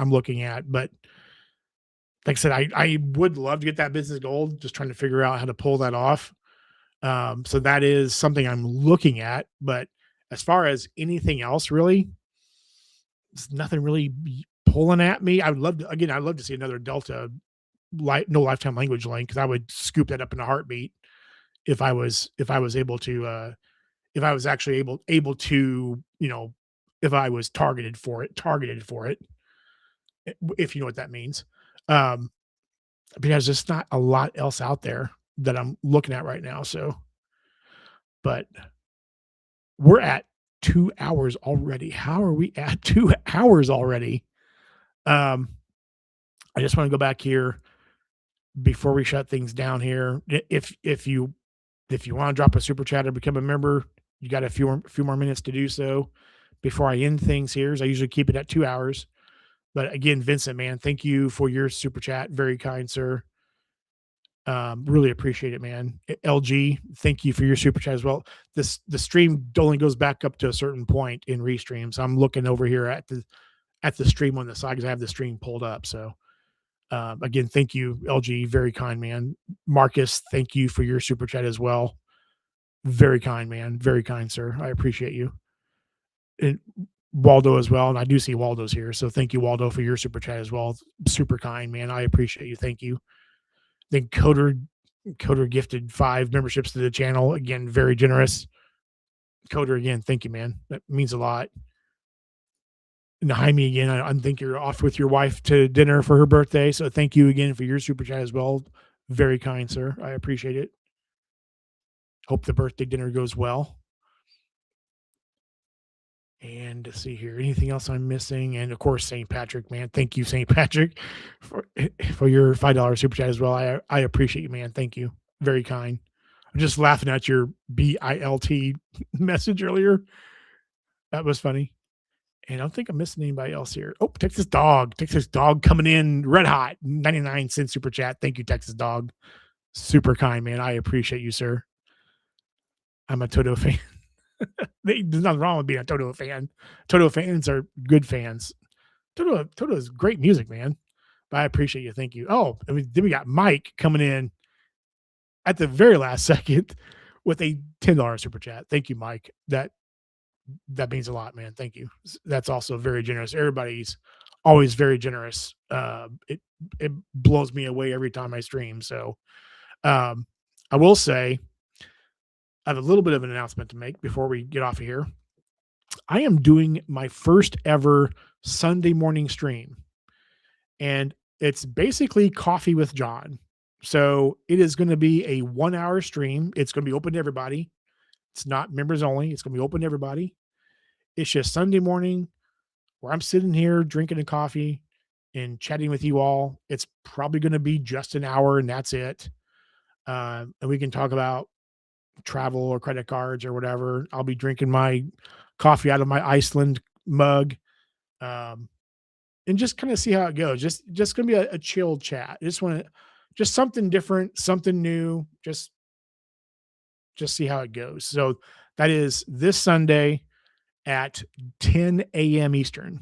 looking at, but like I said, I would love to get that business gold, just trying to figure out how to pull that off. So that is something I'm looking at. But as far as anything else, really, there's nothing really pulling at me. I'd love to see another Delta no lifetime language link because I would scoop that up in a heartbeat if I was able to if I was actually able to if I was targeted for it if you know what that means. Um, because there's not a lot else out there that I'm looking at right now. So, but we're at 2 hours already. How are we at 2 hours already? Um, I just want to go back here before we shut things down here. If you want to drop a super chat or become a member, you got a few more minutes to do so before I end things here. As I usually keep it at 2 hours. But again, Vincent, man, thank you for your super chat. Very kind, sir. Really appreciate it, man. LG, thank you for your super chat as well. The stream only goes back up to a certain point in restream. So I'm looking over here at at the stream on the side because I have the stream pulled up. So again, thank you, LG. Very kind, man. Marcus, thank you for your super chat as well. Very kind, man. Very kind, sir. I appreciate you. And Waldo as well. And I do see Waldo's here. So thank you, Waldo, for your super chat as well. Super kind, man. I appreciate you. Thank you. Then Coder gifted 5 memberships to the channel. Again, very generous. Coder, again, thank you, man. That means a lot. And Jaime, again, I think you're off with your wife to dinner for her birthday. So thank you again for your super chat as well. Very kind, sir. I appreciate it. Hope the birthday dinner goes well. And to see here, anything else I'm missing? And of course, St. Patrick, man. Thank you, St. Patrick, for your $5 super chat as well. I appreciate you, man. Thank you. Very kind. I'm just laughing at your BILT message earlier. That was funny. And I don't think I'm missing anybody else here. Oh, Texas Dog. Texas Dog coming in red hot. 99 cent super chat. Thank you, Texas Dog. Super kind, man. I appreciate you, sir. I'm a Toto fan. There's nothing wrong with being a Toto fan. Toto fans are good fans. Toto is great music, man. But I appreciate you. Thank you. Oh, I mean, then we got Mike coming in at the very last second with a $10 super chat. Thank you, Mike. That means a lot, man. Thank you. That's also very generous. Everybody's always very generous. It blows me away every time I stream. So I will say I have a little bit of an announcement to make before we get off of here. I am doing my first ever Sunday morning stream, and it's basically coffee with John. So it is going to be a 1-hour stream. It's going to be open to everybody. It's not members only. It's going to be open to everybody. It's just Sunday morning where I'm sitting here drinking a coffee and chatting with you all. It's probably going to be just an hour and that's it. And we can talk about travel or credit cards or whatever. I'll be drinking my coffee out of my Iceland mug. And just kind of see how it goes. Just going to be a chill chat. I just want to, just something different, something new, just see how it goes. So that is this Sunday at 10 a.m. Eastern.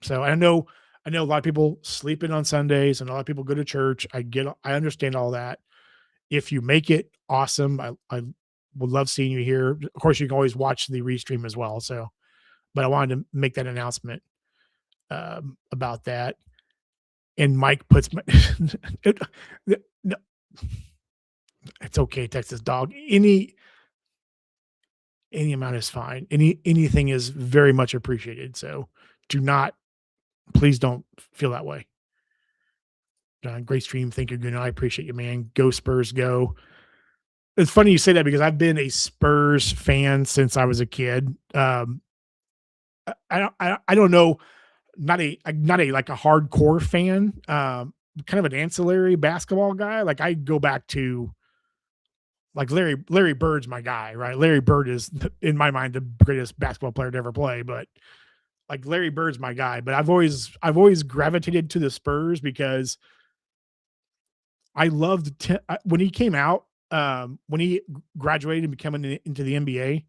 So I know a lot of people sleeping on Sundays and a lot of people go to church. I understand all that. If you make it, awesome. I would love seeing you here. Of course, you can always watch the restream as well. So, but I wanted to make that announcement about that. And Mike puts my, no, it's okay, Texas Dog. Any amount is fine. Anything is very much appreciated. So please don't feel that way. Great stream. Thank you, Gunnar. I appreciate you, man. Go Spurs, go. It's funny you say that because I've been a Spurs fan since I was a kid. I don't know, not a like a hardcore fan. Kind of an ancillary basketball guy. Like I go back to like Larry Bird's my guy, right? Larry Bird is in my mind the greatest basketball player to ever play, but like Larry Bird's my guy. But I've always gravitated to the Spurs because I loved when he came out, when he graduated and becoming into the NBA.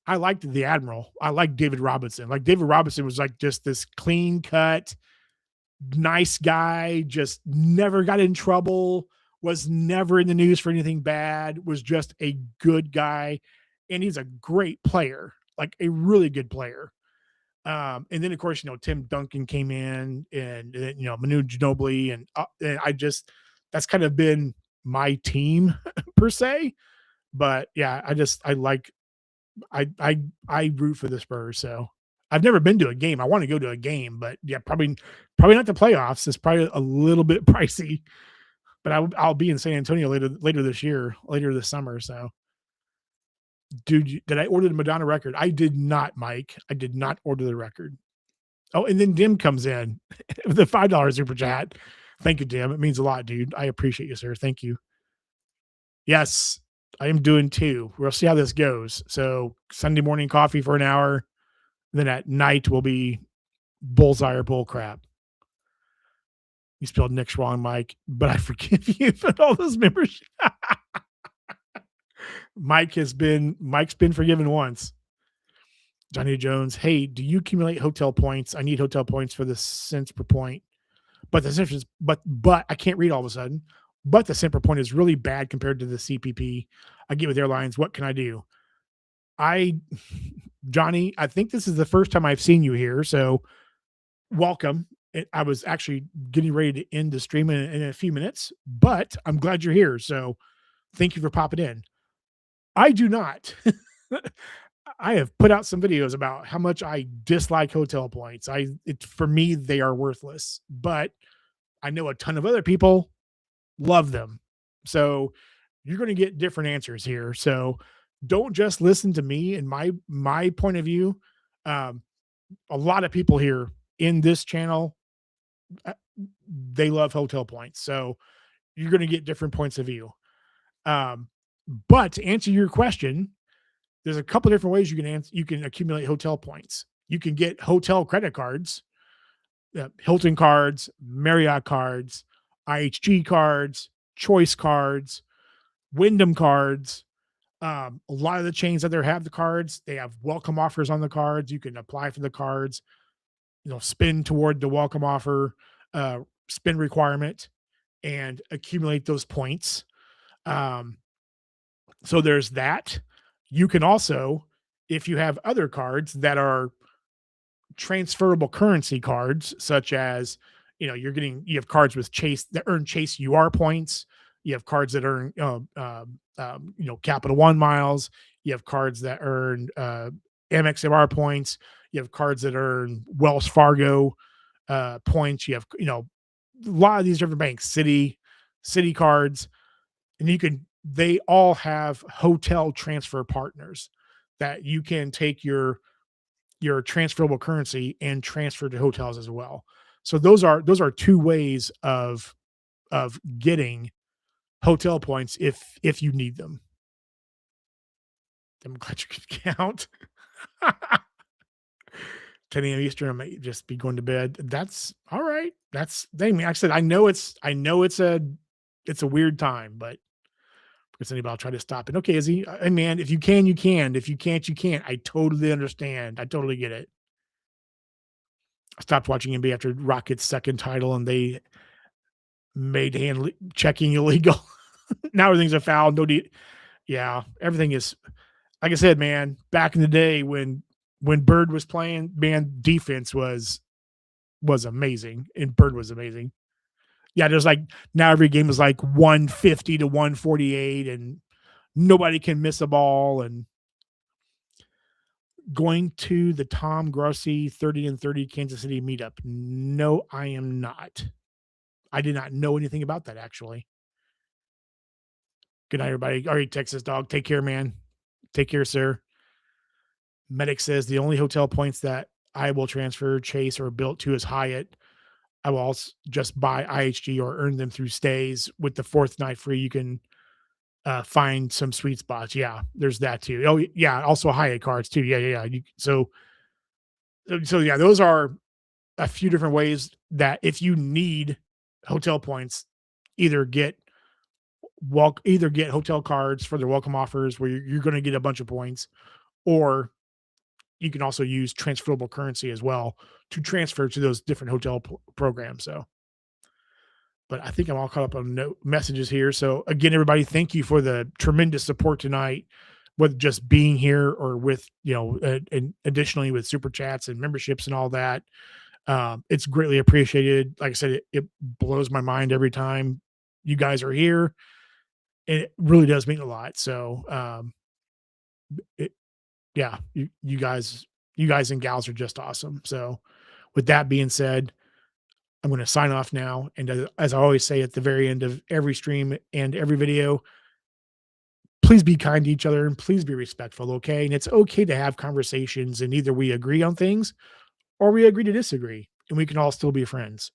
I liked the Admiral. I liked David Robinson. Like David Robinson was like just this clean cut, nice guy, just never got in trouble, was never in the news for anything bad, was just a good guy. And he's a great player, like a really good player. And then of course, Tim Duncan came in and Manu Ginobili and that's kind of been my team per se. But yeah, I root for the Spurs. So I've never been to a game. I want to go to a game, but yeah, probably not the playoffs. It's probably a little bit pricey, but I'll be in San Antonio later this summer. So dude, did I order the Madonna record? I did not, Mike. I did not order the record. Oh, and then Dim comes in with the $5 super chat. Thank you, Dim. It means a lot, dude. I appreciate you, sir. Thank you. Yes, I am doing 2. We'll see how this goes. So Sunday morning coffee for an hour. Then at night will be bullseye or bull crap. You spelled Nick's wrong, Mike, but I forgive you for all those memberships. Mike's been forgiven once. Johnny Jones, hey, do you accumulate hotel points? I need hotel points for the cents per point. But the cents, but I can't read all of a sudden. But the cent per point is really bad compared to the CPP I get with airlines. What can I do? I, Johnny, I think this is the first time I've seen you here. So welcome. I was actually getting ready to end the stream in a few minutes, but I'm glad you're here. So thank you for popping in. I do not. I have put out some videos about how much I dislike hotel points. For me, they are worthless, but I know a ton of other people love them. So you're going to get different answers here. So don't just listen to me and my point of view. Um, a lot of people here in this channel, uh, they love hotel points. So you're going to get different points of view. Um, but to answer your question, there's a couple different ways you can accumulate hotel points. You can get hotel credit cards, Hilton cards, Marriott cards, IHG cards, Choice cards, Wyndham cards. A lot of the chains that there have the cards, they have welcome offers on the cards. You can apply for the cards, spin toward the welcome offer, spin requirement, and accumulate those points. Um, so there's that. You can also, if you have other cards that are transferable currency cards, such as, you have cards with Chase that earn Chase UR points. You have cards that earn, Capital One miles. You have cards that earn Amex MR points. You have cards that earn Wells Fargo points. You have, a lot of these different banks, Citi cards, and they all have hotel transfer partners that you can take your transferable currency and transfer to hotels as well. So those are two ways of getting hotel points if you need them. I'm glad you could count. 10 a.m. Eastern, I might just be going to bed. That's all right. That's dang me. Like I said, I know it's a weird time, but because anybody, I'll try to stop it. Okay, Izzy. And man, if you can, you can. If you can't, you can't. I totally understand. I totally get it. I stopped watching NBA after Rockets' second title, and they made checking illegal. Now everything's a foul. Yeah, everything is. Like I said, man. Back in the day when Bird was playing, man, defense was amazing, and Bird was amazing. Yeah, there's like now every game is like 150 to 148, and nobody can miss a ball. And going to the Tom Grossi 30 and 30 Kansas City meetup. No, I am not. I did not know anything about that actually. Good night, everybody. All right, Texas dog. Take care, man. Take care, sir. Medic says the only hotel points that I will transfer, Chase, or Bilt to is Hyatt. I will also just buy IHG or earn them through stays. With the fourth night free, you can find some sweet spots. Yeah, there's that too. Oh, yeah. Also Hyatt cards too. Yeah. So yeah, those are a few different ways that if you need hotel points, either get hotel cards for their welcome offers where you're going to get a bunch of points, or you can also use transferable currency as well to transfer to those different hotel programs. So, but I think I'm all caught up on messages here. So again, everybody, thank you for the tremendous support tonight, with just being here or with, and additionally with super chats and memberships and all that. It's greatly appreciated. Like I said, it blows my mind every time you guys are here. It really does mean a lot. So, yeah, you guys and gals are just awesome. So with that being said, I'm going to sign off now. And as I always say at the very end of every stream and every video, please be kind to each other and please be respectful. Okay. And it's okay to have conversations, and either we agree on things or we agree to disagree, and we can all still be friends.